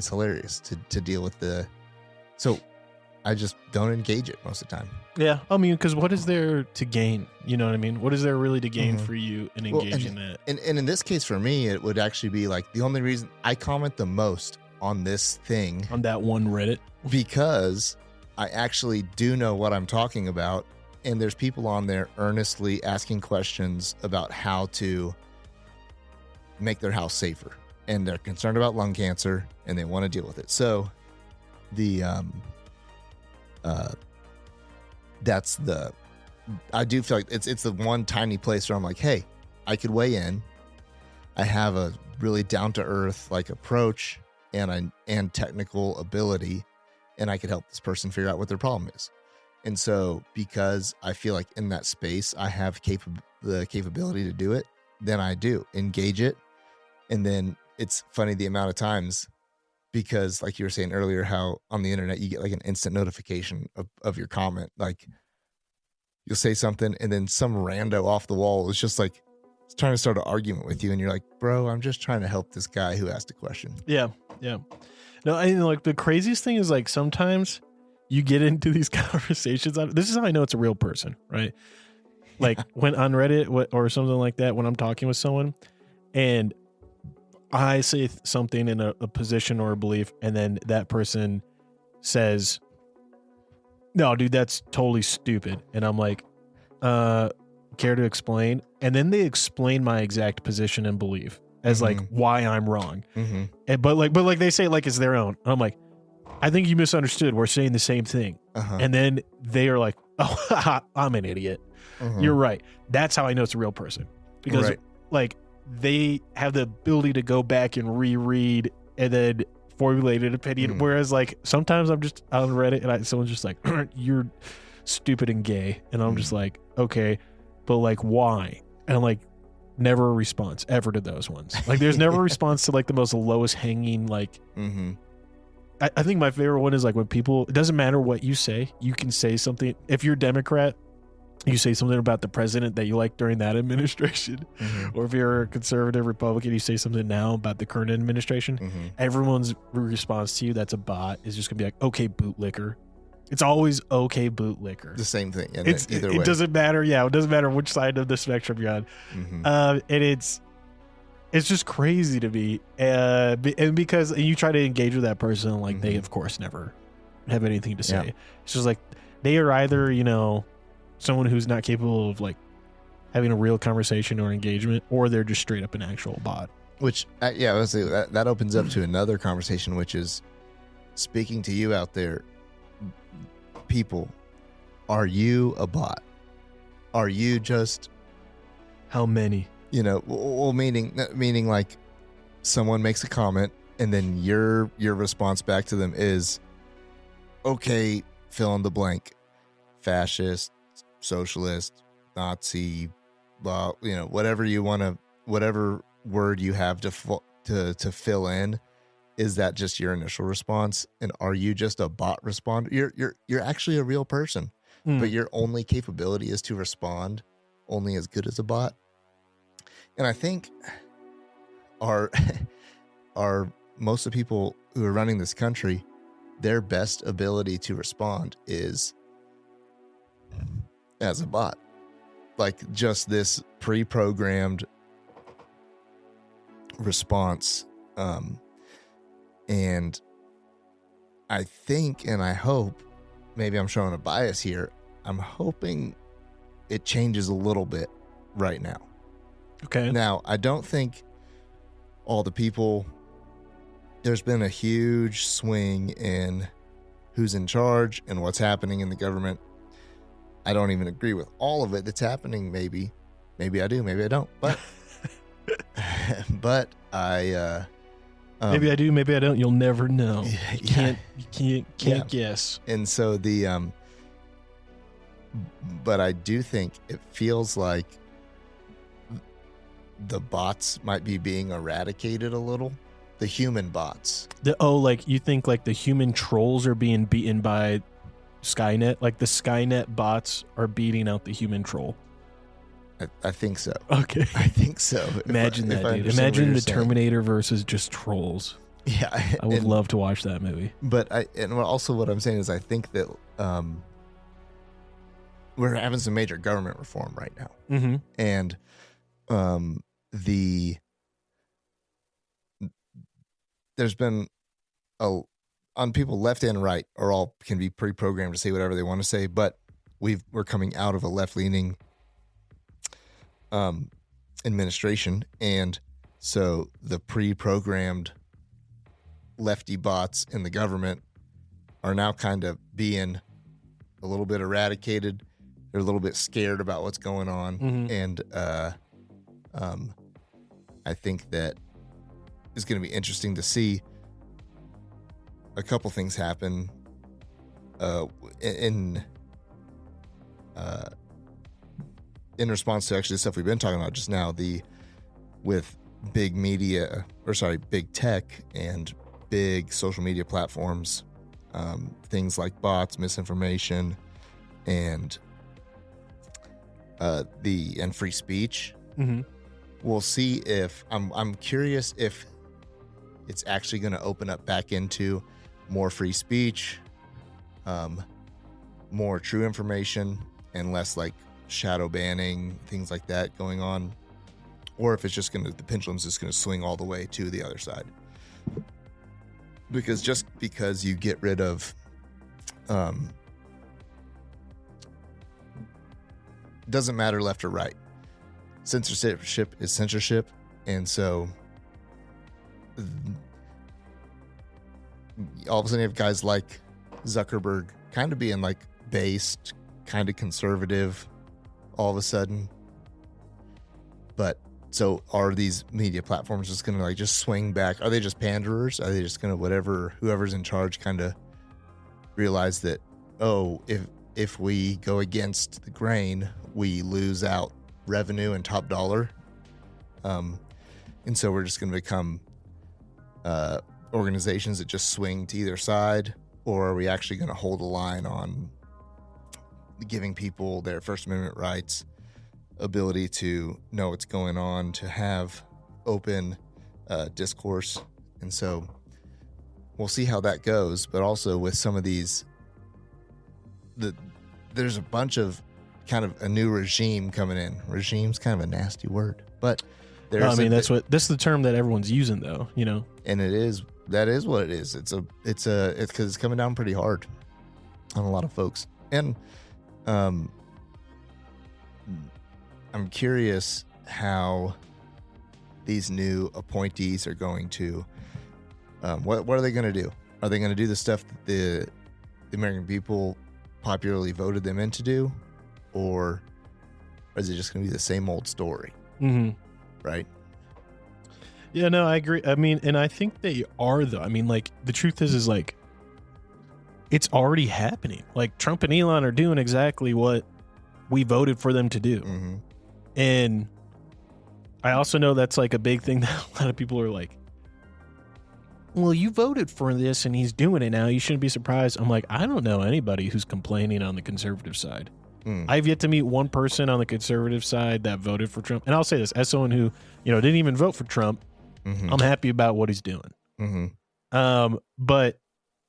hilarious to deal with so I just don't engage it most of the time. Yeah. I mean, because what is there to gain? You know what I mean? What is there really to gain for you in engaging that? And in this case, for me, it would actually be like the only reason I comment the most on this thing. On that one Reddit? Because I actually do know what I'm talking about. And there's people on there earnestly asking questions about how to make their house safer, and they're concerned about lung cancer and they want to deal with it. So I do feel like it's the one tiny place where I'm like, hey, I could weigh in. I have a really down to earth like approach and technical ability, and I could help this person figure out what their problem is. And so because I feel like in that space I have the capability to do it, then I do engage it. And then it's funny the amount of times, because like you were saying earlier, how on the internet you get like an instant notification of your comment. Like you'll say something and then some rando off the wall is just like trying to start an argument with you, and you're like, bro, I'm just trying to help this guy who asked a question. Yeah. No, I mean, like the craziest thing is like sometimes you get into these conversations. This is how I know it's a real person, right? Like when on Reddit or something like that, when I'm talking with someone and I say something in a position or a belief, and then that person says, no, dude, that's totally stupid. And I'm like, care to explain? And then they explain my exact position and belief as like why I'm wrong. And, but like they say like it's their own. And I'm like, I think you misunderstood. We're saying the same thing. And then they are like, oh, I'm an idiot. You're right. That's how I know it's a real person, because like they have the ability to go back and reread and then formulate an opinion. Whereas like sometimes I'm just on Reddit and someone's just like, you're stupid and gay. And I'm just like, okay, but like why? And I'm like, never a response ever to those ones. Like there's never a response to like the most lowest hanging, like, I think my favorite one is like when people, it doesn't matter what you say, you can say something. If you're a Democrat, you say something about the president that you like during that administration. Or if you're a conservative Republican, you say something now about the current administration. Everyone's response to you that's a bot is just gonna be like, okay, bootlicker. It's always okay, bootlicker. The same thing. And either way. It doesn't matter. Yeah, it doesn't matter which side of the spectrum you're on. And it's just crazy to me. And because you try to engage with that person, like they of course never have anything to say. It's just like they are either, you know, someone who's not capable of like having a real conversation or engagement, or they're just straight up an actual bot. Which, I would say that opens up to another conversation, which is speaking to you out there, people. Are you a bot? Are you just, how many? You know, well, meaning like someone makes a comment and then your response back to them is, okay, fill in the blank, fascist, socialist, Nazi, blah, you know, whatever you want to, whatever word you have to fill in. Is that just your initial response? And are you just a bot responder? You're actually a real person, but your only capability is to respond only as good as a bot. And I think our most of the people who are running this country, their best ability to respond is as a bot. Like just this pre-programmed response. And I think, and I hope, maybe I'm showing a bias here, I'm hoping it changes a little bit right now. Okay. Now, I don't think all the people, there's been a huge swing in who's in charge and what's happening in the government. I don't even agree with all of it that's happening. Maybe I do, maybe I don't, but maybe I do, maybe I don't. You'll never know. You can't guess. And so but I do think it feels like the bots might be being eradicated a little. The human bots. Like you think like the human trolls are being beaten by Skynet? Like the Skynet bots are beating out the human troll? I think so. Okay. I think so. Imagine that, dude. Imagine the Terminator versus just trolls. Yeah. I would love to watch that movie. But also what I'm saying is I think that we're having some major government reform right now. And there's been on people left and right are all can be pre-programmed to say whatever they want to say, but we're coming out of a left-leaning administration, and So the pre-programmed lefty bots in the government are now kind of being a little bit eradicated. They're a little bit scared about what's going on. Mm-hmm. And I think that it's going to be interesting to see a couple things happen in response to actually the stuff we've been talking about just now, with big big tech and big social media platforms, things like bots, misinformation, and free speech. Mm-hmm. We'll see if I'm curious if it's actually going to open up back into more free speech, more true information, and less like shadow banning, things like that going on, or if it's just the pendulum's just going to swing all the way to the other side. Because just because you get rid of doesn't matter left or right. Censorship is censorship, and so all of a sudden you have guys like Zuckerberg kind of being like based, kind of conservative all of a sudden. But so are these media platforms just going to like just swing back? Are they just panderers? Are they just going to whoever's in charge kind of realize that, oh, if we go against the grain, we lose out revenue and top dollar. And so we're just going to become organizations that just swing to either side? Or are we actually going to hold a line on giving people their First Amendment rights, ability to know what's going on, to have open discourse? And so we'll see how that goes. But also with some of these, there's a bunch of kind of a new regime coming in. Regime's kind of a nasty word, but there's this is the term that everyone's using though, you know. And that is what it is. It's because it's coming down pretty hard on a lot of folks. And I'm curious how these new appointees are going to what are they going to do? Are they going to do the stuff that the American people popularly voted them in to do, or is it just going to be the same old story? Mm-hmm. Right? Yeah, no, I agree. I mean, and I think they are, though. I mean, like, the truth is like, it's already happening. Like, Trump and Elon are doing exactly what we voted for them to do. Mm-hmm. And I also know that's like a big thing that a lot of people are like, well, you voted for this and he's doing it now. You shouldn't be surprised. I'm like, I don't know anybody who's complaining on the conservative side. I've yet to meet one person on the conservative side that voted for Trump. And I'll say this, as someone who, didn't even vote for Trump, mm-hmm. I'm happy about what he's doing. Mm-hmm. But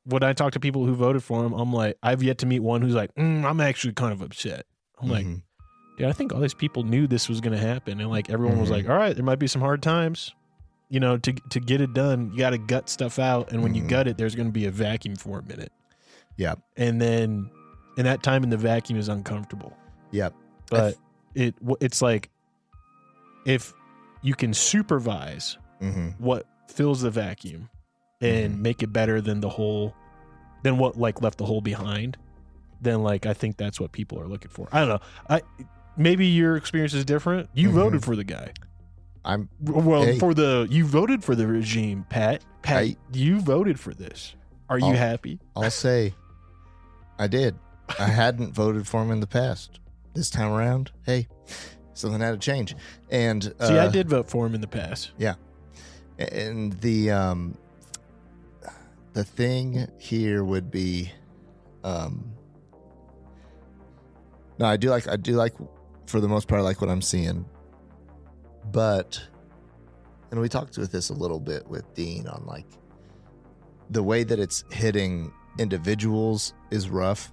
when I talk to people who voted for him, I'm like, I've yet to meet one who's like, I'm actually kind of upset. I'm like, dude, I think all these people knew this was going to happen. And like, everyone was like, all right, there might be some hard times. To get it done, you got to gut stuff out. And when you gut it, there's going to be a vacuum for a minute. Yeah. And then, and that time in the vacuum is uncomfortable. Yeah. But it's like, if you can supervise what fills the vacuum and make it better than what like left the hole behind, then like, I think that's what people are looking for. I don't know. Maybe your experience is different. You voted for the guy. You voted for the regime, Pat. You voted for this. Are you happy? I'll say I did. I hadn't voted for him in the past. This time around, hey, something had to change. And see, I did vote for him in the past. Yeah. And the thing here would be, no, I do like for the most part, I like what I'm seeing. But, and we talked with this a little bit with Dean on like the way that it's hitting individuals is rough.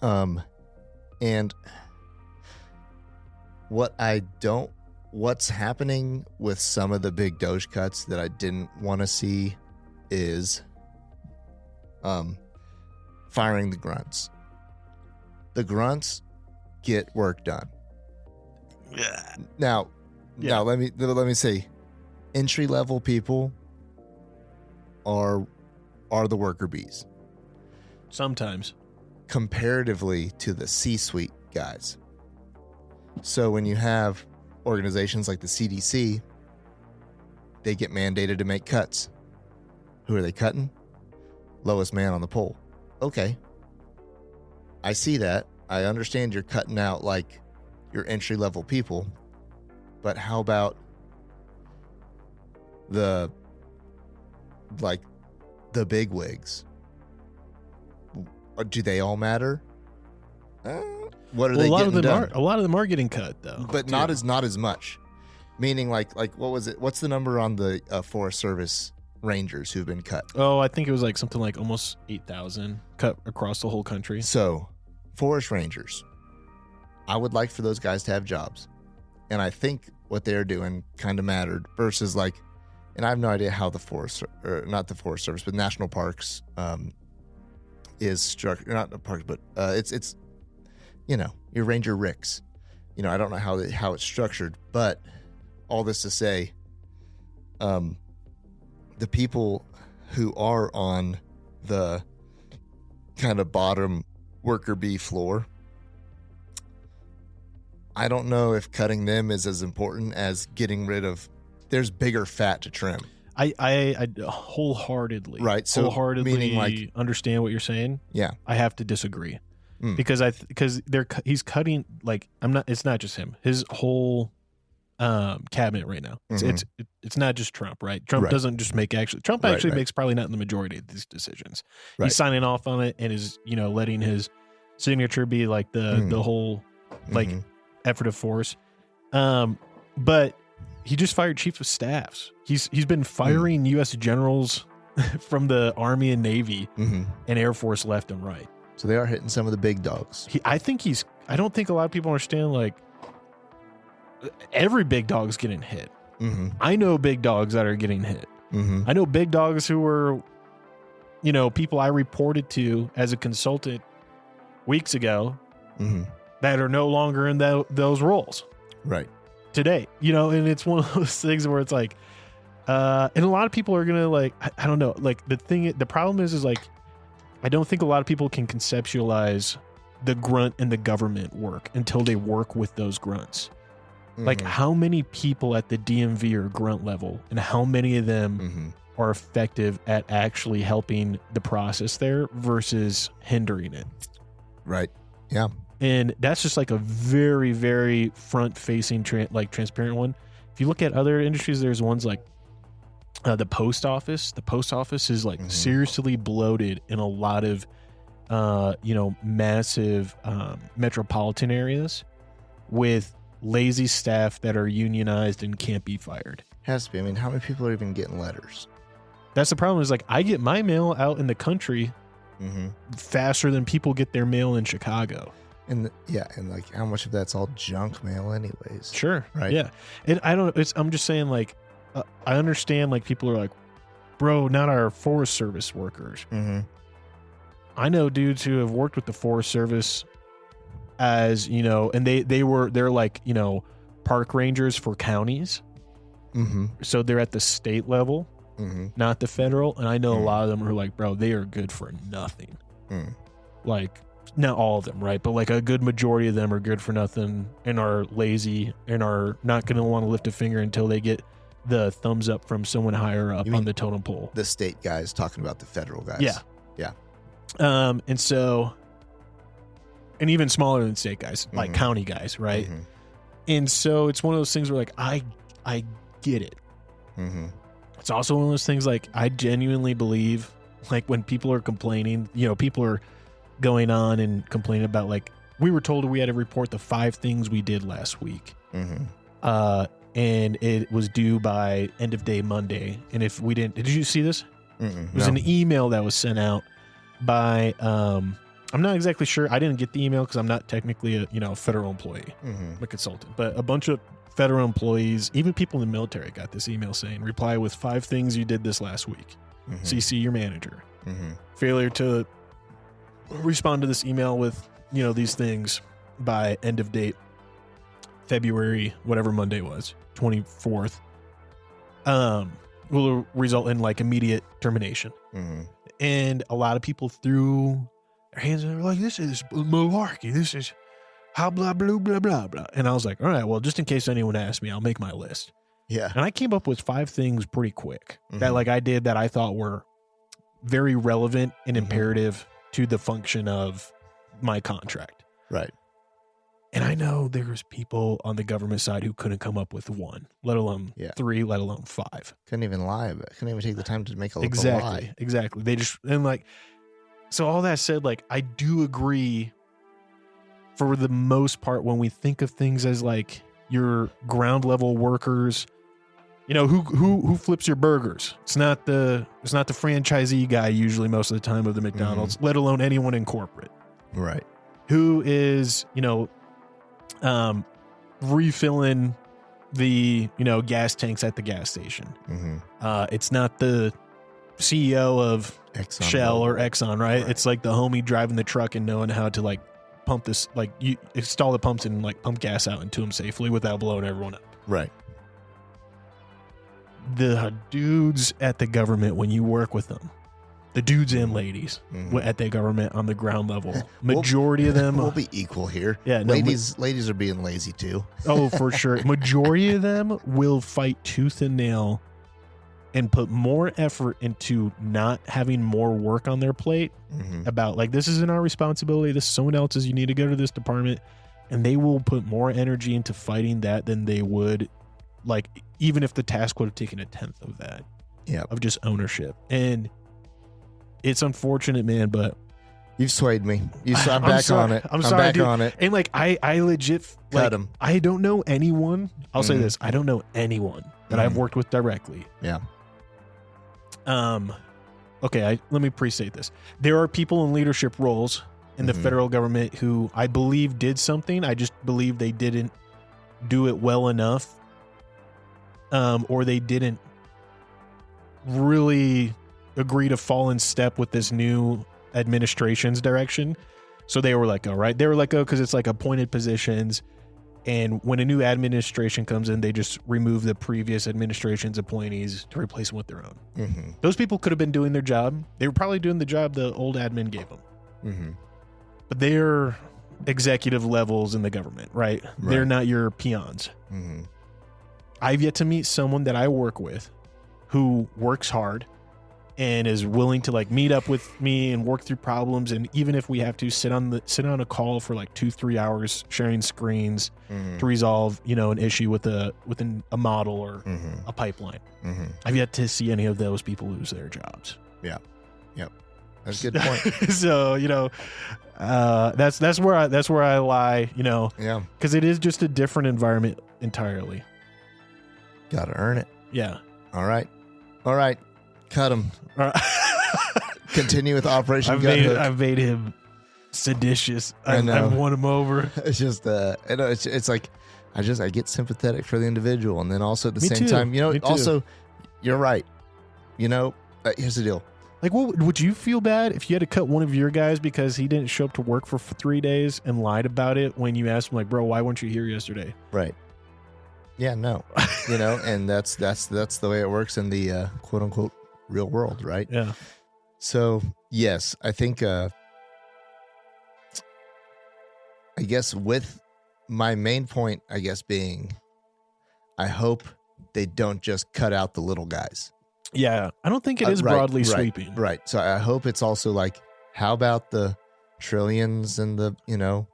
And what's happening with some of the big Doge cuts that I didn't want to see is, firing the grunts. The grunts get work done. Yeah. Now, Yeah. Now let me say, entry level people are the worker bees Sometimes. comparatively to the C-suite guys. So when you have organizations like the CDC, they get mandated to make cuts. Who are they cutting? Lowest man on the pole. Okay. I see that. I understand you're cutting out like your entry level people, but how about the big wigs? Do they all matter? What are they getting done? A lot of them are getting cut though, but not as much. Meaning like what was it? What's the number on the Forest Service Rangers who've been cut? Oh, I think it was like something like almost 8,000 cut across the whole country. So, Forest Rangers, I would like for those guys to have jobs. And I think what they're doing kind of mattered versus like, and I have no idea how the not the Forest Service, but National Parks is structured, not the parks, but it's your Ranger Ricks. I don't know how it's structured, but all this to say, the people who are on the kind of bottom worker bee floor, I don't know if cutting them is as important as getting rid of. There's bigger fat to trim. I wholeheartedly, right? So wholeheartedly meaning like, understand what you're saying. Yeah, I have to disagree because he's cutting like It's not just him. His whole cabinet right now. It's not just Trump, right? Trump doesn't just make Trump actually makes probably not the majority of these decisions. Right. He's signing off on it and is letting his signature be like the whole like effort of force. But he just fired chief of staffs. He's been firing U.S. generals from the Army and Navy and Air Force left and right. So they are hitting some of the big dogs. I don't think a lot of people understand like every big dog's getting hit. I know big dogs that are getting hit. I know big dogs who were, people I reported to as a consultant weeks ago that are no longer in those roles. Right. Today, and it's one of those things where it's like, and a lot of people are going to like, I don't know, like the problem is like, I don't think a lot of people can conceptualize the grunt and the government work until they work with those grunts. Like how many people at the DMV are grunt level and how many of them are effective at actually helping the process there versus hindering it. Right. Yeah. And that's just like a very, very front facing, transparent one. If you look at other industries, there's ones like the post office. The post office is like seriously bloated in a lot of, massive metropolitan areas with lazy staff that are unionized and can't be fired. Has to be. I mean, how many people are even getting letters? That's the problem is like I get my mail out in the country faster than people get their mail in Chicago. And and like how much of that's all junk mail anyways. Sure. Right. Yeah. And I'm just saying like, I understand like people are like, bro, not our Forest Service workers. I know dudes who have worked with the Forest Service as, and they're like, park rangers for counties. So they're at the state level, not the federal. And I know a lot of them are like, bro, they are good for nothing. Like, not all of them, right? But like a good majority of them are good for nothing and are lazy and are not going to want to lift a finger until they get the thumbs up from someone higher up on the totem pole. The state guys talking about the federal guys. Yeah. Yeah. And so, and even smaller than state guys, like county guys, right? And so it's one of those things where like, I get it. It's also one of those things like I genuinely believe like when people are complaining, people are going on and complaining about like, we were told we had to report the 5 things we did last week. And it was due by end of day Monday. And if we did you see this? It was an email that was sent out by, I'm not exactly sure. I didn't get the email because I'm not technically a federal employee, I'm a consultant, but a bunch of federal employees, even people in the military got this email saying, reply with 5 things you did this last week. CC your manager. Failure to respond to this email with, these things by end of date February, whatever Monday was. 24th, will result in like immediate termination. And a lot of people threw their hands and they're like, this is malarkey. This is how blah, blah, blah, blah, blah. And I was like, all right, well, just in case anyone asks me, I'll make my list. Yeah. And I came up with 5 things pretty quick that like I did that I thought were very relevant and imperative to the function of my contract. Right. And I know there's people on the government side who couldn't come up with 1, let alone 3, let alone 5. Couldn't even lie about it. Couldn't even take the time to make a lie. Exactly. They just, and like, so all that said, like, I do agree for the most part when we think of things as like your ground level workers, you know, who flips your burgers? It's not the franchisee guy usually most of the time of the McDonald's, let alone anyone in corporate. Right. Who is, you know, refilling the, you know, gas tanks at the gas station. It's not the CEO of Exxon Shell or Exxon, right? It's like the homie driving the truck and knowing how to like pump this, like you install the pumps and like pump gas out into them safely without blowing everyone up. Right. The dudes at the government, when you work with them, the dudes and ladies at the government on the ground level, majority of them will be equal here. Yeah, ladies are being lazy too. Oh, for sure. Majority of them will fight tooth and nail and put more effort into not having more work on their plate about like, this isn't our responsibility. This is someone else's. You need to go to this department. And they will put more energy into fighting that than they would, like, even if the task would have taken 1/10 of that. Yeah. Of just ownership. And it's unfortunate, man, but you've swayed me. I'm back on it. I'm sorry, back dude. on it. And like, I legit cut him. I don't know anyone. I'll say this. I don't know anyone that I've worked with directly. Yeah. Okay. Let me pre-state this. There are people in leadership roles in the federal government who I believe did something. I just believe they didn't do it well enough. Or they didn't really agree to fall in step with this new administration's direction. So they were like, all right. They were like, oh, because it's like appointed positions. And when a new administration comes in, they just remove the previous administration's appointees to replace them with their own. Those people could have been doing their job. They were probably doing the job the old admin gave them. But they're executive levels in the government, right? They're not your peons. I've yet to meet someone that I work with who works hard and is willing to like meet up with me and work through problems. And even if we have to sit on a call for like 2-3 hours, sharing screens to resolve, you know, an issue within a model or a pipeline. I've yet to see any of those people lose their jobs. Yeah. Yep. That's a good point. So, you know, that's where I lie, you know, because it is just a different environment entirely. Got to earn it. Yeah. All right. Cut him. Continue with Operation Gut Hook. I've made him seditious. I've won him over. It's just, I know it's like, I get sympathetic for the individual. And then also at the same too. time, you know, also you're right. You know, here's the deal. Like, would you feel bad if you had to cut one of your guys because he didn't show up to work for 3 days and lied about it when you asked him, like, bro, why weren't you here yesterday? Right. Yeah, no. You know, and that's the way it works in the quote unquote real world, right? Yeah. So, yes, I think I guess with my main point, I guess being I hope they don't just cut out the little guys. Yeah, I don't think it is broadly sweeping. Right. So I hope it's also like, how about the trillions and the, you know,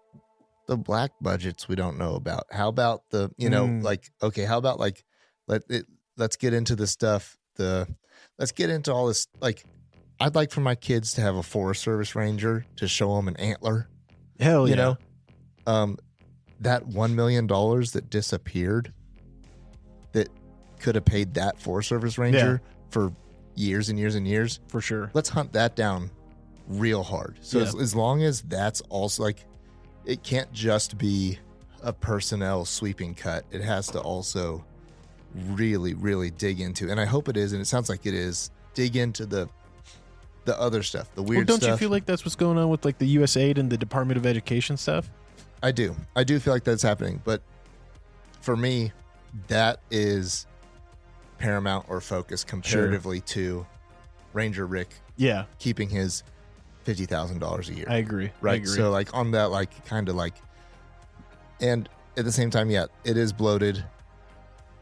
the black budgets we don't know about? How about the, you know, like, okay, how about like, let's get into the stuff. Let's get into all this. Like, I'd like for my kids to have a Forest Service Ranger to show them an antler. Hell yeah. You know, that $1 million that disappeared that could have paid that Forest Service Ranger for years and years and years. For sure. Let's hunt that down real hard. So as long as that's also like, it can't just be a personnel sweeping cut. It has to also really, really dig into, and I hope it is, and it sounds like it is, dig into the other stuff, the weird stuff. Don't you feel like that's what's going on with like the USAID and the Department of Education stuff? I do feel like that's happening, but for me, that is paramount or focus comparatively to Ranger Rick Yeah, keeping his $50,000 a year. I agree. Right. I agree. So like on that, like kind of like, and at the same time, yeah, it is bloated,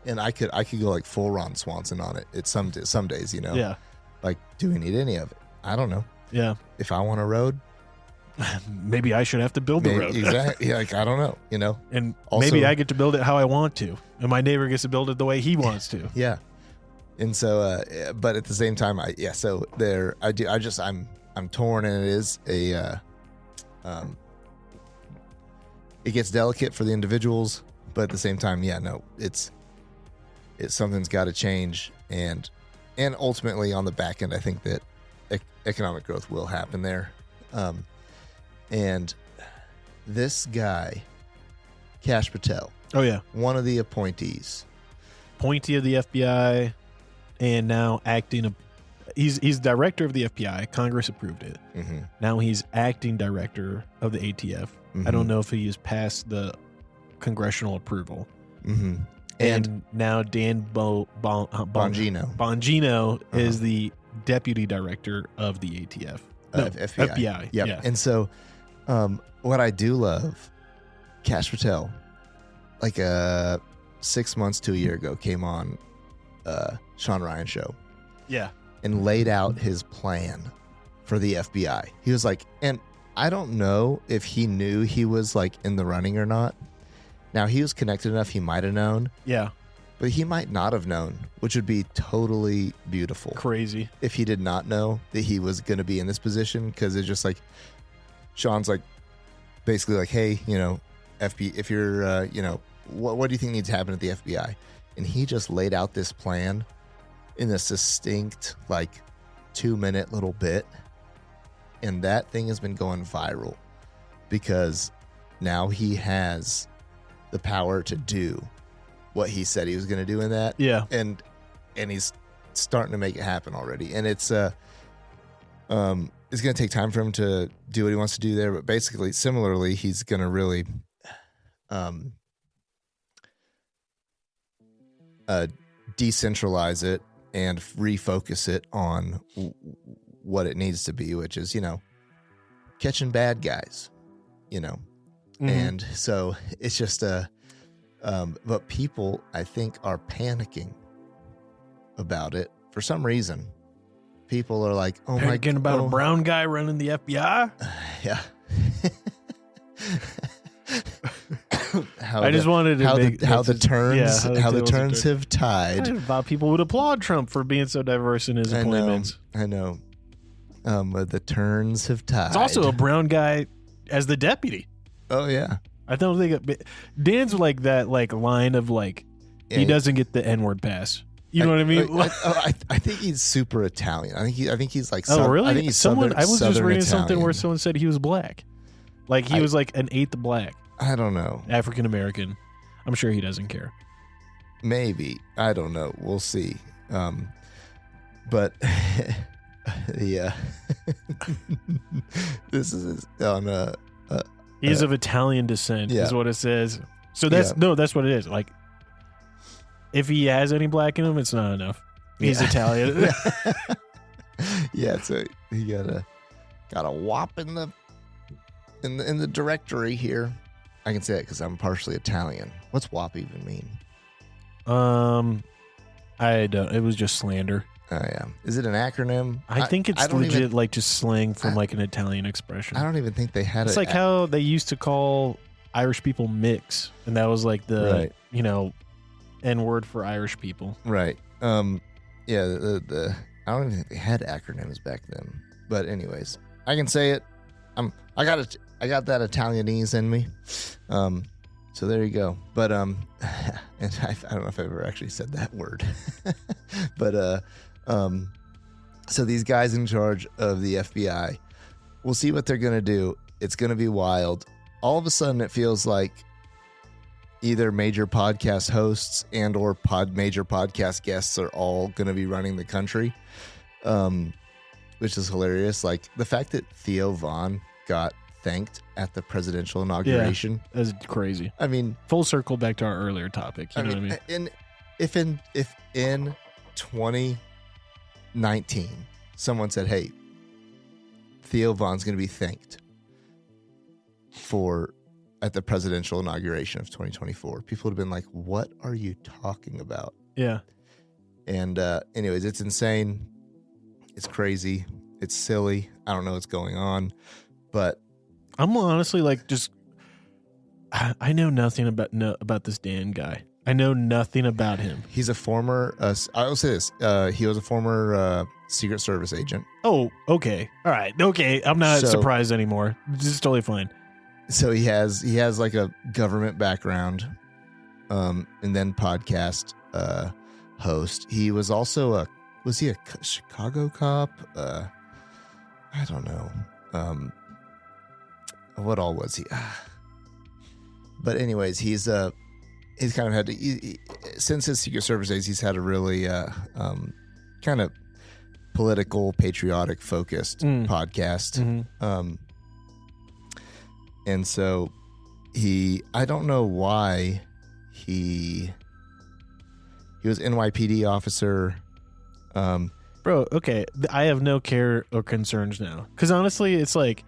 and I could go like full Ron Swanson on it. It's some days, you know. Yeah. Like, do we need any of it? I don't know. Yeah. If I want a road, maybe I should have to build the road. Exactly. Like, I don't know. You know. And Also, maybe I get to build it how I want to, and my neighbor gets to build it the way he wants to. Yeah. And so, but at the same time, so there, I'm torn, and it is it gets delicate for the individuals, but at the same time, it's something's got to change, and ultimately on the back end, I think that economic growth will happen there. And this guy, Kash Patel, Oh yeah, one of the appointees, appointee of the FBI, and now acting. He's director of the FBI. Congress approved it. Mm-hmm. Now he's acting director of the ATF. I don't know if he has passed the congressional approval. Mm-hmm. And now Dan Bongino is the deputy director of the ATF. No, FBI. Yep. Yeah. And so what I do love, Kash Patel, like 6 months to a year ago, came on Sean Ryan's show. Yeah. And laid out his plan for the FBI. He was like, and I don't know if he knew he was like in the running or not. Now, he was connected enough, he might have known. Yeah. But he might not have known, which would be totally beautiful. Crazy. If he did not know that he was going to be in this position, because it's just like, Sean's like, basically like, hey, you know, if you're, what do you think needs to happen at the FBI? And he just laid out this plan in a succinct, like 2-minute little bit. And that thing has been going viral because now he has the power to do what he said he was going to do in that. Yeah. And he's starting to make it happen already. And it's going to take time for him to do what he wants to do there. But basically, similarly, he's going to really decentralize it and refocus it on what it needs to be, which is, catching bad guys, Mm-hmm. And so it's just but people, I think, are panicking about it for some reason. People are like, "Oh my god, about a brown guy running the FBI." Yeah. I just wanted to how the turns have tied. I thought people would applaud Trump for being so diverse in his appointments. I know. But the turns have tied. It's also a brown guy as the deputy. Oh yeah. I don't think Dan's like that, like line of like he doesn't get the N-word pass. You know what I mean? I think he's super Italian. I think he's like. Oh really? I think he's I was just Southern reading Italian. something where someone said he was black, like he was like an eighth black. I don't know. African American. I'm sure he doesn't care. Maybe. I don't know. We'll see. But yeah, this is on He's of Italian descent, yeah. is what it says. So that's that's what it is. Like, if he has any black in him, it's not enough. He's Italian. Yeah, so he got a whop in the directory here. I can say it because I'm partially Italian. What's WAP even mean? I don't. It was just slander. Oh yeah. Is it an acronym? I think it's legit, like just slang from like an Italian expression. I don't even think they had it. It's like how they used to call Irish people mix, and that was like the N word for Irish people. Right. Yeah. The I don't even think they had acronyms back then. But anyways, I can say it. I got that Italianese in me. So there you go. But and I don't know if I've ever actually said that word. But so these guys in charge of the FBI, we'll see what they're gonna do. It's gonna be wild. All of a sudden, it feels like either major podcast hosts and or major podcast guests are all gonna be running the country, which is hilarious. Like the fact that Theo Vaughn got thanked at the presidential inauguration. Yeah, that's crazy. I mean, full circle back to our earlier topic. You know what I mean? If in 2019 someone said, "Hey, Theo Von's going to be thanked at the presidential inauguration of 2024," people would have been like, "What are you talking about?" Yeah. And anyways, it's insane. It's crazy. It's silly. I don't know what's going on, but I'm honestly like, just I know nothing about this Dan guy. I know nothing about him. He's a former. I will say this. He was a former Secret Service agent. Oh, okay, all right, okay. I'm not surprised anymore. This is totally fine. So he has like a government background, and then podcast host. He was also was he a Chicago cop? I don't know. What all was he? But anyways, he's kind of had to, since his Secret Service days, he's had a really kind of political, patriotic focused podcast. Mm-hmm. And so I don't know why he was NYPD officer. Bro, okay, I have no care or concerns now. Because honestly, it's like,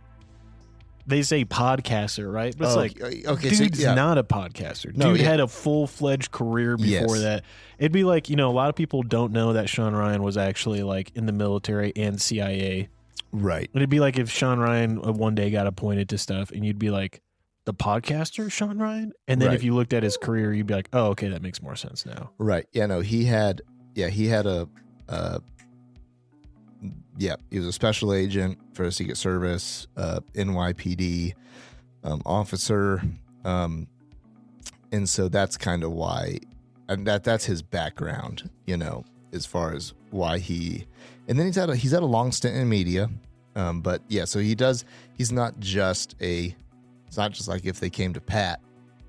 they say podcaster, right? But it's okay, dude's not a podcaster. No, Dude had a full-fledged career before that. It'd be like, a lot of people don't know that Sean Ryan was actually like in the military and CIA. Right. It'd be like if Sean Ryan one day got appointed to stuff and you'd be like, the podcaster Sean Ryan? And then if you looked at his career, you'd be like, oh, okay, that makes more sense now. Right. Yeah, no, he had he was a special agent for the Secret Service, NYPD officer. And so that's kind of why, and that's his background, as far as why and then he's had a long stint in media. But yeah, so he's not just it's not just like if they came to Pat,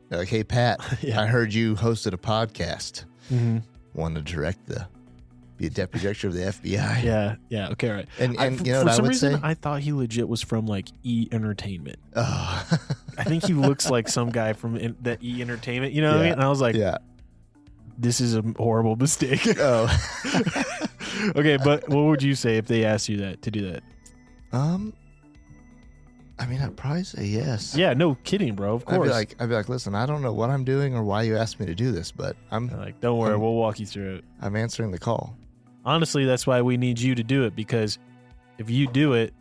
they're like, "Hey, Pat, I heard you hosted a podcast. Mm-hmm. Want to be a deputy director of the FBI." Yeah. Okay, right. And for some reason, I thought he legit was from like E Entertainment. Oh. I think he looks like some guy from that E Entertainment. You know what I mean? And I was like, this is a horrible mistake. Oh. Okay, but what would you say if they asked you to do that? I mean, I'd probably say yes. Yeah, no kidding, bro. Of course. I'd be like, listen, I don't know what I'm doing or why you asked me to do this, but don't worry, we'll walk you through it. I'm answering the call. Honestly, that's why we need you to do it, because if you do it,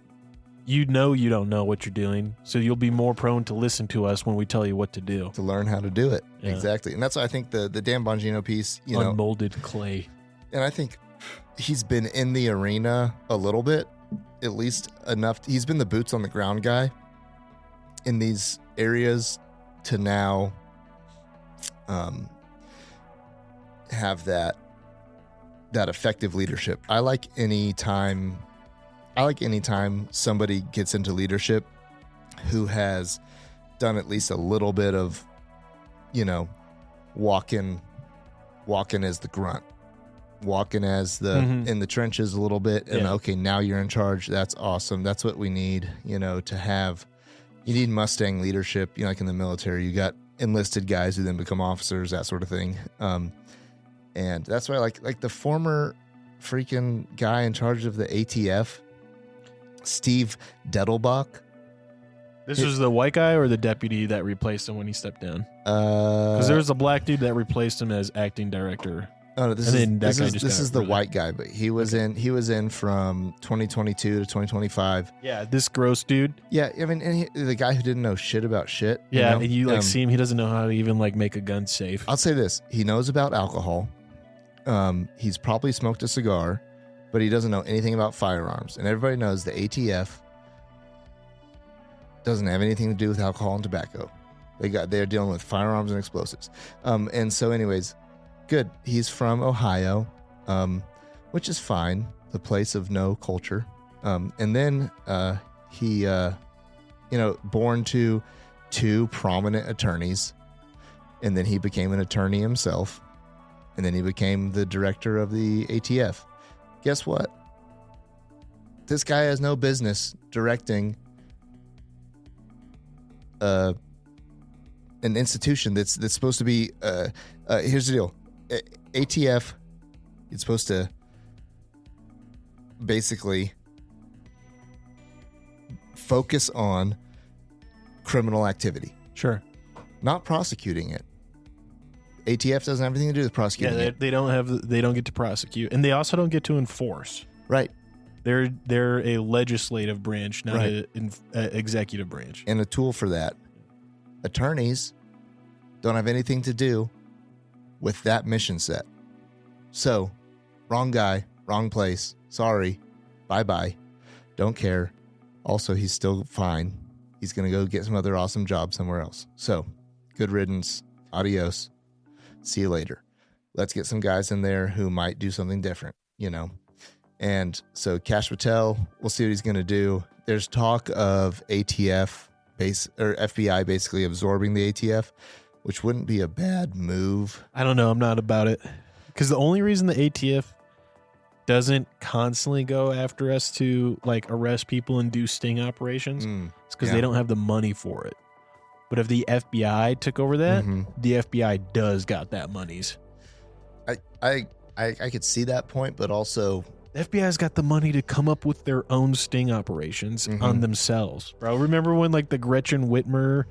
you don't know what you're doing, so you'll be more prone to listen to us when we tell you what to do. To learn how to do it. Yeah. Exactly. And that's why I think the Dan Bongino piece, Unmolded clay. And I think he's been in the arena a little bit, at least enough. He's been the boots on the ground guy in these areas to now have that effective leadership. I like any time somebody gets into leadership who has done at least a little bit of, walking as the grunt, walking as the in the trenches a little bit, and okay, now you're in charge. That's awesome. That's what we need, to have. You need Mustang leadership, like in the military. You got enlisted guys who then become officers, that sort of thing. And that's why I like the former freaking guy in charge of the ATF, Steve Dettelbach. This was the white guy or the deputy that replaced him when he stepped down? Because there was a black dude that replaced him as acting director. Oh no, this is the white guy, but he was in from 2022 to 2025. Yeah, this gross dude. Yeah, I mean, the guy who didn't know shit about shit. Yeah, and you see him, he doesn't know how to even make a gun safe. I'll say this: he knows about alcohol. He's probably smoked a cigar, but he doesn't know anything about firearms. And everybody knows the ATF doesn't have anything to do with alcohol and tobacco. They're dealing with firearms and explosives. And so, anyways. Good. He's from Ohio, which is fine. The place of no culture. And then he, born to two prominent attorneys, and then he became an attorney himself, and then he became the director of the ATF. Guess what? This guy has no business directing an institution that's supposed to be. Here's the deal: ATF. It's supposed to basically focus on criminal activity. Sure. Not prosecuting it. ATF doesn't have anything to do with prosecuting it. They don't get to prosecute, and they also don't get to enforce. Right. They're a legislative branch, not an executive branch. And a tool for that. Attorneys don't have anything to do with that mission set. So, wrong guy, wrong place. Sorry. Bye-bye. Don't care. Also, he's still fine. He's going to go get some other awesome job somewhere else. So, good riddance. Adios. See you later. Let's get some guys in there who might do something different, you know. And so Kash Patel, we'll see what he's going to do. There's talk of FBI basically absorbing the ATF, which wouldn't be a bad move. I don't know. I'm not about it. Because the only reason the ATF doesn't constantly go after us to like arrest people and do sting operations is because they don't have the money for it. But if the FBI took over that, the FBI does got that monies. I could see that point, but also the FBI's got the money to come up with their own sting operations on themselves. Bro, remember when like the Gretchen Whitmer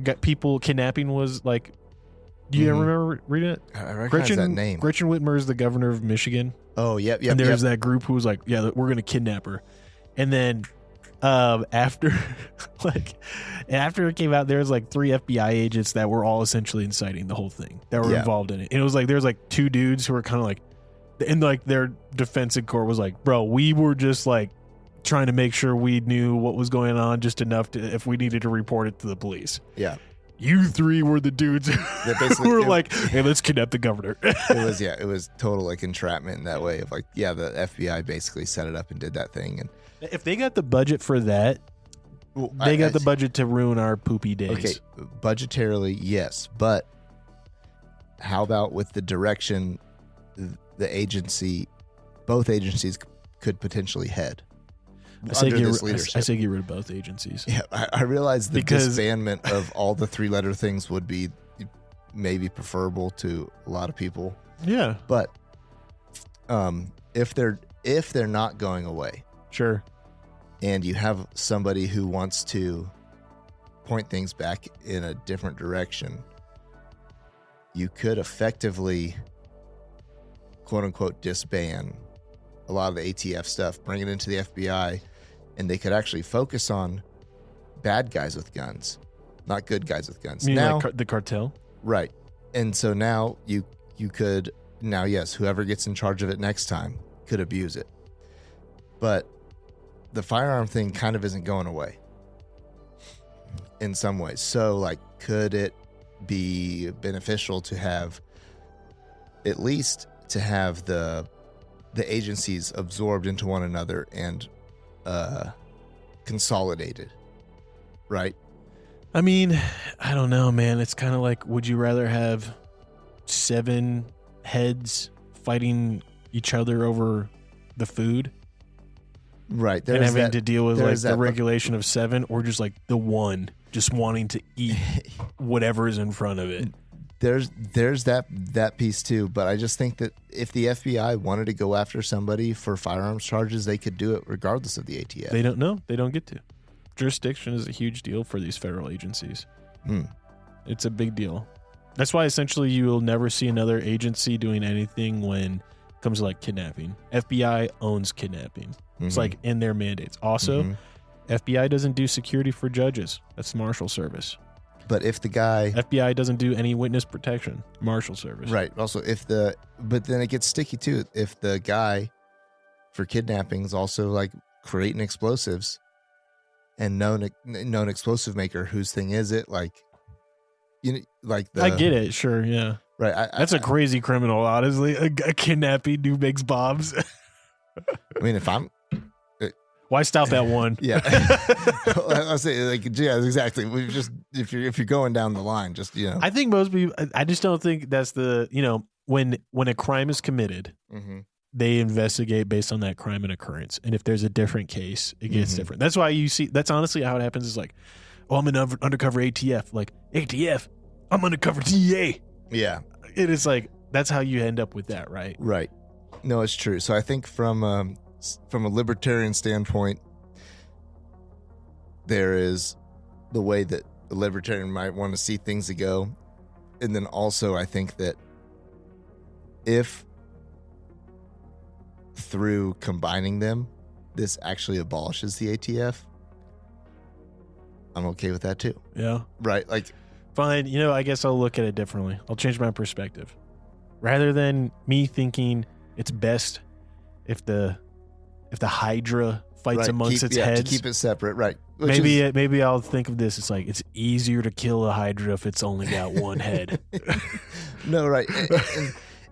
got people kidnapping was like, do you ever remember reading it? I recognize that name. Gretchen Whitmer is the governor of Michigan. Oh, yep. And there's that group who was like, yeah, we're going to kidnap her. And then after it came out, there was like 3 FBI agents that were all essentially inciting the whole thing that were involved in it. And it was like there was like 2 dudes who were kind of like, and like their defense in court was like, bro, we were just like trying to make sure we knew what was going on just enough to if we needed to report it to the police. Yeah. You 3 were the dudes who were like, hey, let's kidnap the governor. It was total like entrapment in that way of like, yeah, the FBI basically set it up and did that thing. And if they got the budget for that, they got the budget to ruin our poopy days. Okay, budgetarily, yes. But how about with the direction the agency, both agencies could potentially head? I say get rid of both agencies. Yeah, I realize the disbandment of all the 3-letter things would be maybe preferable to a lot of people. Yeah. But if they're not going away. Sure. And you have somebody who wants to point things back in a different direction, you could effectively, quote unquote, disband a lot of the ATF stuff, bring it into the FBI, and they could actually focus on bad guys with guns, not good guys with guns. You mean now, like the cartel? Right. And so now you could, yes, whoever gets in charge of it next time could abuse it. But the firearm thing kind of isn't going away in some ways. So, like, could it be beneficial to have at least to have the agencies absorbed into one another and consolidated, right? I mean, I don't know, man. It's kind of like, would you rather have 7 heads fighting each other over the food? Right. And having to deal with like the regulation of 7, or just like the one just wanting to eat whatever is in front of it. There's that piece too, but I just think that if the FBI wanted to go after somebody for firearms charges, they could do it regardless of the ATF. They don't know. They don't get to. Jurisdiction is a huge deal for these federal agencies. It's a big deal. That's why essentially you will never see another agency doing anything when it comes to like kidnapping. FBI owns kidnapping. It's like in their mandates. Also, FBI doesn't do security for judges. That's Marshal Service. But if the guy... FBI doesn't do any witness protection. Marshal Service. Right. Also, but then it gets sticky too. If the guy for kidnapping is also like creating explosives and known explosive maker, whose thing is it? Like, I get it. Sure. Yeah. Right. That's a crazy criminal, honestly. A kidnapping who makes bombs. I mean, if I'm... Why stop at one? Yeah. I'll say, like, yeah, exactly. We just, if you're going down the line, just, I think most people, I just don't think that's the, when a crime is committed, they investigate based on that crime and occurrence. And if there's a different case, it gets different. That's why you see, that's honestly how it happens is like, oh, I'm an undercover ATF. Like, ATF, I'm undercover DEA. Yeah. It is like, that's how you end up with that, right? Right. No, it's true. So I think from a libertarian standpoint, there is the way that the libertarian might want to see things to go. And then also I think that if through combining them, this actually abolishes the ATF, I'm okay with that too. Yeah. Right. Like, fine. You know, I guess I'll look at it differently. I'll change my perspective. Rather than me thinking it's best if the Hydra fights amongst its heads, to keep it separent, right? Maybe I'll think of this. It's like it's easier to kill a Hydra if it's only got one head. No, right,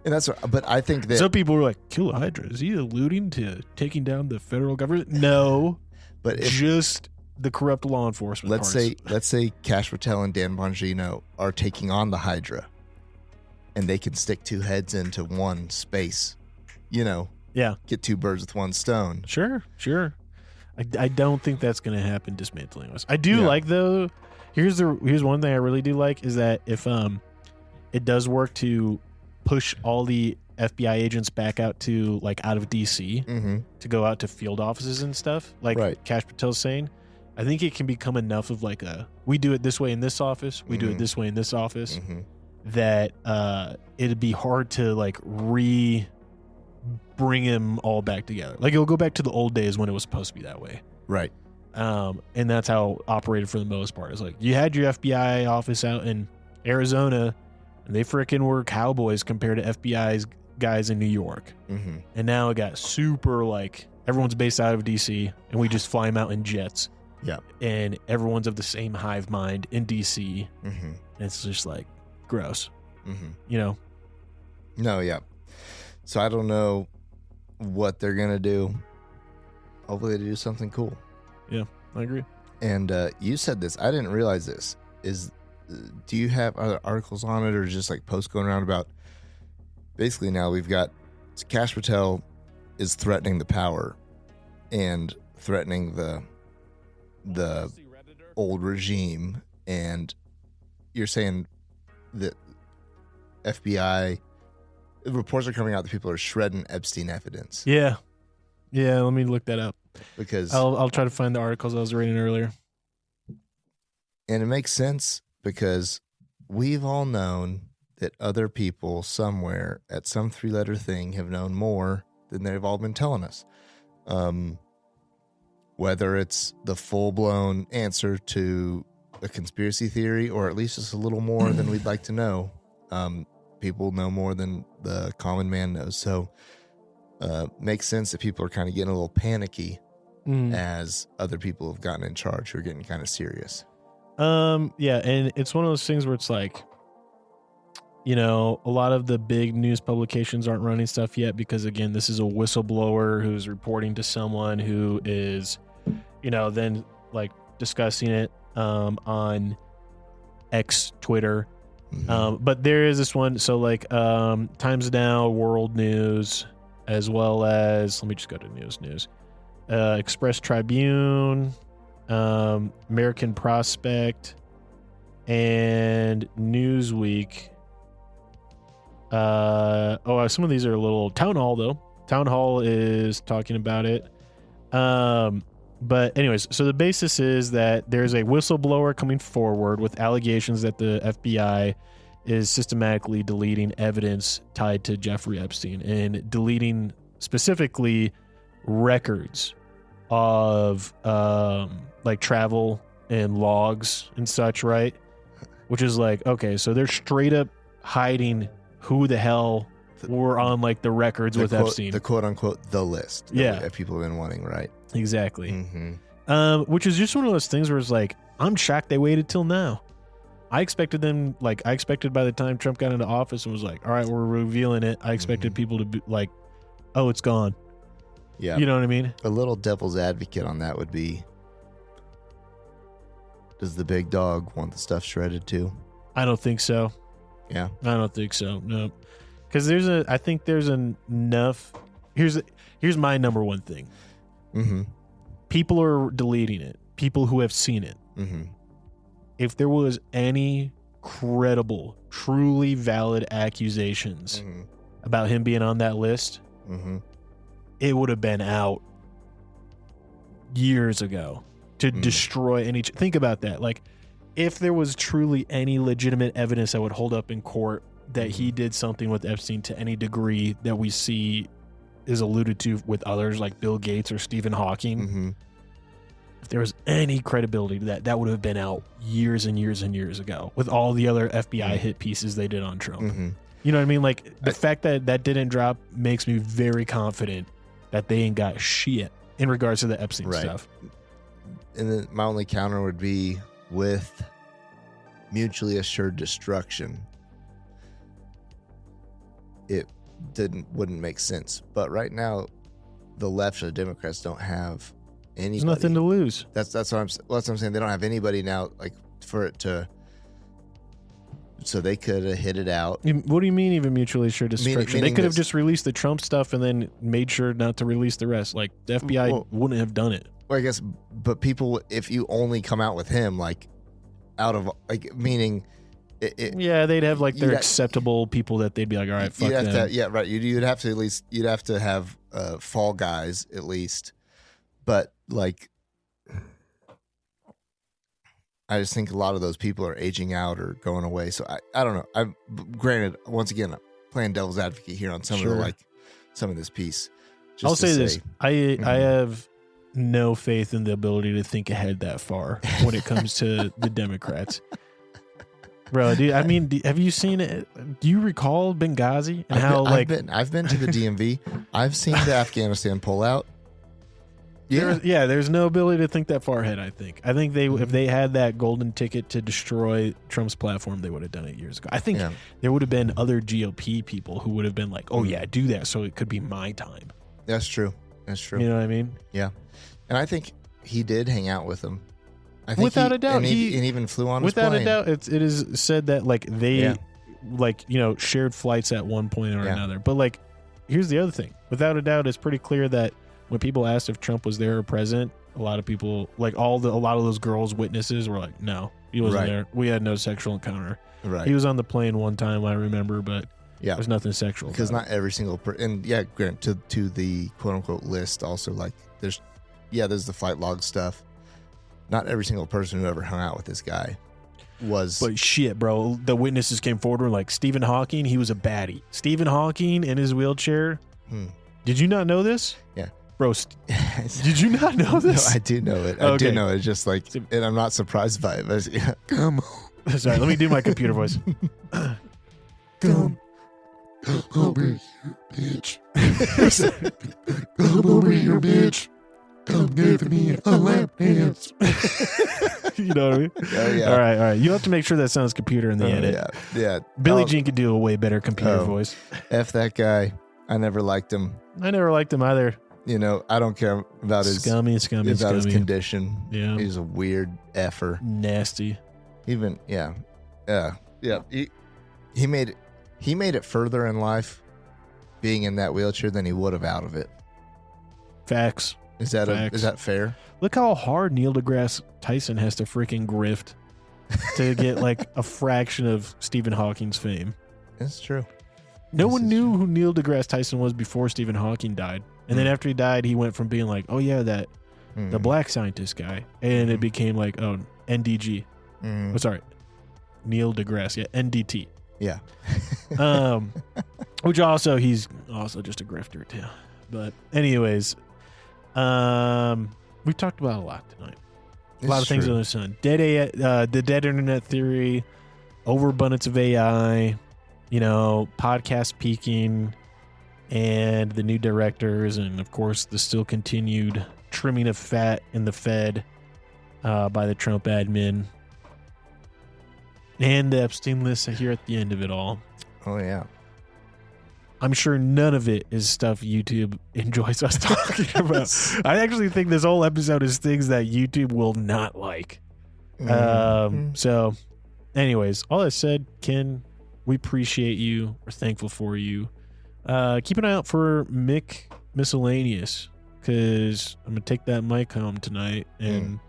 and that's what, but I think that some people were like, "Kill a Hydra? Is he alluding to taking down the federal government?" No, but just the corrupt law enforcement. Let's say Cash Patel and Dan Bongino are taking on the Hydra, and they can stick two heads into one space. You know, yeah, get two birds with one stone. Sure. I don't think that's going to happen dismantling us. I do like, though, here's one thing I really do like is that if it does work to push all the FBI agents back out to out of DC to go out to field offices and stuff, like Cash Patel's saying, I think it can become enough of we do it this way in this office, we do it this way in this office, that it'd be hard to bring him all back together. It'll go back to the old days when it was supposed to be that way. Right. And that's how it operated for the most part. It's like you had your FBI office out in Arizona and they freaking were cowboys compared to FBI's guys in New York. And now it got super everyone's based out of DC and we just fly them out in jets. Yeah. And everyone's of the same hive mind in DC. And it's just gross. You know? No, yeah. So I don't know what they're going to do. Hopefully they do something cool. Yeah, I agree. And you said this. I didn't realize this. Do you have other articles on it or just posts going around about basically now we've got Cash Patel is threatening the power and threatening the old regime. And you're saying that FBI... reports are coming out that people are shredding Epstein evidence. Yeah. Let me look that up because I'll try to find the articles I was reading earlier. And it makes sense because we've all known that other people somewhere at some 3-letter thing have known more than they've all been telling us. Whether it's the full-blown answer to a conspiracy theory or at least just a little more than we'd like to know. People know more than the common man knows. So makes sense that people are kind of getting a little panicky as other people have gotten in charge who are getting kind of serious. Yeah, and it's one of those things where it's a lot of the big news publications aren't running stuff yet because, again, this is a whistleblower who's reporting to someone who is, then discussing it on X, Twitter. But there is this one. So Times Now, World News, as well as, let me just go to news, Express Tribune, American Prospect, and Newsweek. Some of these are a little Town Hall though. Town Hall is talking about it. But anyways, so the basis is that there's a whistleblower coming forward with allegations that the FBI is systematically deleting evidence tied to Jeffrey Epstein and deleting specifically records of travel and logs and such, right? Which is okay, so they're straight up hiding who the hell were on the records with Epstein. The quote unquote the list that people have been wanting, right? Exactly. Which is just one of those things where it's I'm shocked they waited till now. I expected them, I expected by the time Trump got into office and was all right, we're revealing it. I expected people to be oh, it's gone. Yeah. You know what I mean? A little devil's advocate on that would be, does the big dog want the stuff shredded too? I don't think so. Yeah. I don't think so. No. Because I think there's enough. Here's my number one thing. People are deleting it. People who have seen it. if there was any credible, truly valid accusations about him being on that list, it would have been out years ago to destroy any. Think about that. Like, if there was truly any legitimate evidence that would hold up in court that he did something with Epstein to any degree that we see is alluded to with others like Bill Gates or Stephen Hawking, if there was any credibility to that, that would have been out years and years and years ago with all the other FBI hit pieces they did on Trump. You know what I mean? Like, the fact that that didn't drop makes me very confident that they ain't got shit in regards to the Epstein stuff. And then my only counter would be with mutually assured destruction. It wouldn't make sense. But right now, the left or the Democrats don't have anybody. There's nothing to lose. That's what I'm saying. They don't have anybody now, like, for it to. So they could have hit it out. What do you mean, even mutually assured destruction? They could have just released the Trump stuff and then made sure not to release the rest. Like, the FBI wouldn't have done it. Well, I guess, but people, if you only come out with him, like, out of, like, meaning. Yeah, they'd have like their acceptable people that they'd be like, all right, fuck them. Yeah, right. You'd have to at least, you'd have to have fall guys at least. But like, I just think a lot of those people are aging out or going away. So I don't know. Granted, once again, I'm playing devil's advocate here on some of this piece. I'll say this: I have no faith in the ability to think ahead that far when it comes to the Democrats. Bro, dude, I mean, have you seen it? Do you recall Benghazi and I've been to the DMV. I've seen the Afghanistan pullout. Yeah, there's no ability to think that far ahead. I think if they had that golden ticket to destroy Trump's platform, they would have done it years ago. I think there would have been other GOP people who would have been like, "Oh yeah, do that," so it could be my time. That's true. You know what I mean? Yeah, and I think he did hang out with them. I think without a doubt, and he even flew on his plane. Without a doubt, it is said that like they, shared flights at one point or another. But like, here's the other thing: without a doubt, it's pretty clear that when people asked if Trump was there or present, a lot of people, like a lot of those girls' witnesses, were like, "No, he wasn't there. We had no sexual encounter. Right? He was on the plane one time, I remember, but there's nothing sexual." Because not every single and grant to the quote unquote list also, like there's the flight log stuff. Not every single person who ever hung out with this guy was. But shit, bro. The witnesses came forward and were like, Stephen Hawking, he was a baddie. Stephen Hawking in his wheelchair. Did you not know this? Yeah. Bro, did you not know this? No, I do know it. I do know it. It's just like, and I'm not surprised by it. But come on. Sorry, let me do my computer voice. Come over here, bitch. Come over here, bitch. Come give me a lap dance. You know what I mean? Oh, yeah. All right. You have to make sure that sounds computer in the edit. Yeah. Billie Jean could do a way better computer voice. F that guy. I never liked him. I never liked him either. You know, I don't care about his his condition. Yeah. He's a weird effer. Nasty. Even yeah. He made it further in life being in that wheelchair than he would have out of it. Facts. Is that fair? Look how hard Neil deGrasse Tyson has to freaking grift to get like a fraction of Stephen Hawking's fame. It's true. No one knew who Neil deGrasse Tyson was before Stephen Hawking died. And then after he died, he went from being like, oh yeah, the black scientist guy. And it became like, oh, NDG. Oh, sorry. Neil deGrasse. Yeah, NDT. Yeah. Which also, he's also just a grifter too. But anyways, we've talked about a lot tonight. A lot of things under the sun. The dead internet theory, overabundance of AI, podcast peaking, and the new directors, and of course the still continued trimming of fat in the Fed by the Trump admin, and the Epstein list here at the end of it all. Oh yeah. I'm sure none of it is stuff YouTube enjoys us talking about. I actually think this whole episode is things that YouTube will not like. So anyways, all I said, Ken, we appreciate you. We're thankful for you. Keep an eye out for Mick Miscellaneous, because I'm going to take that mic home tonight and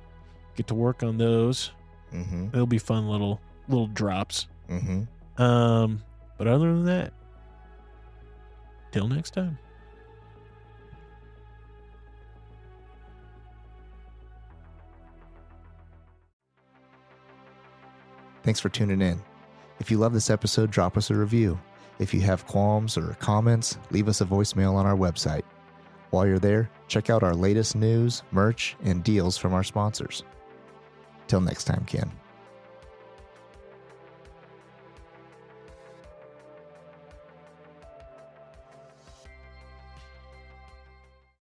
get to work on those. Mm-hmm. It'll be fun little drops. Mm-hmm. But other than that, till next time. Thanks for tuning in. If you love this episode, drop us a review. If you have qualms or comments, leave us a voicemail on our website. While you're there, check out our latest news, merch, and deals from our sponsors. Till next time, Ken.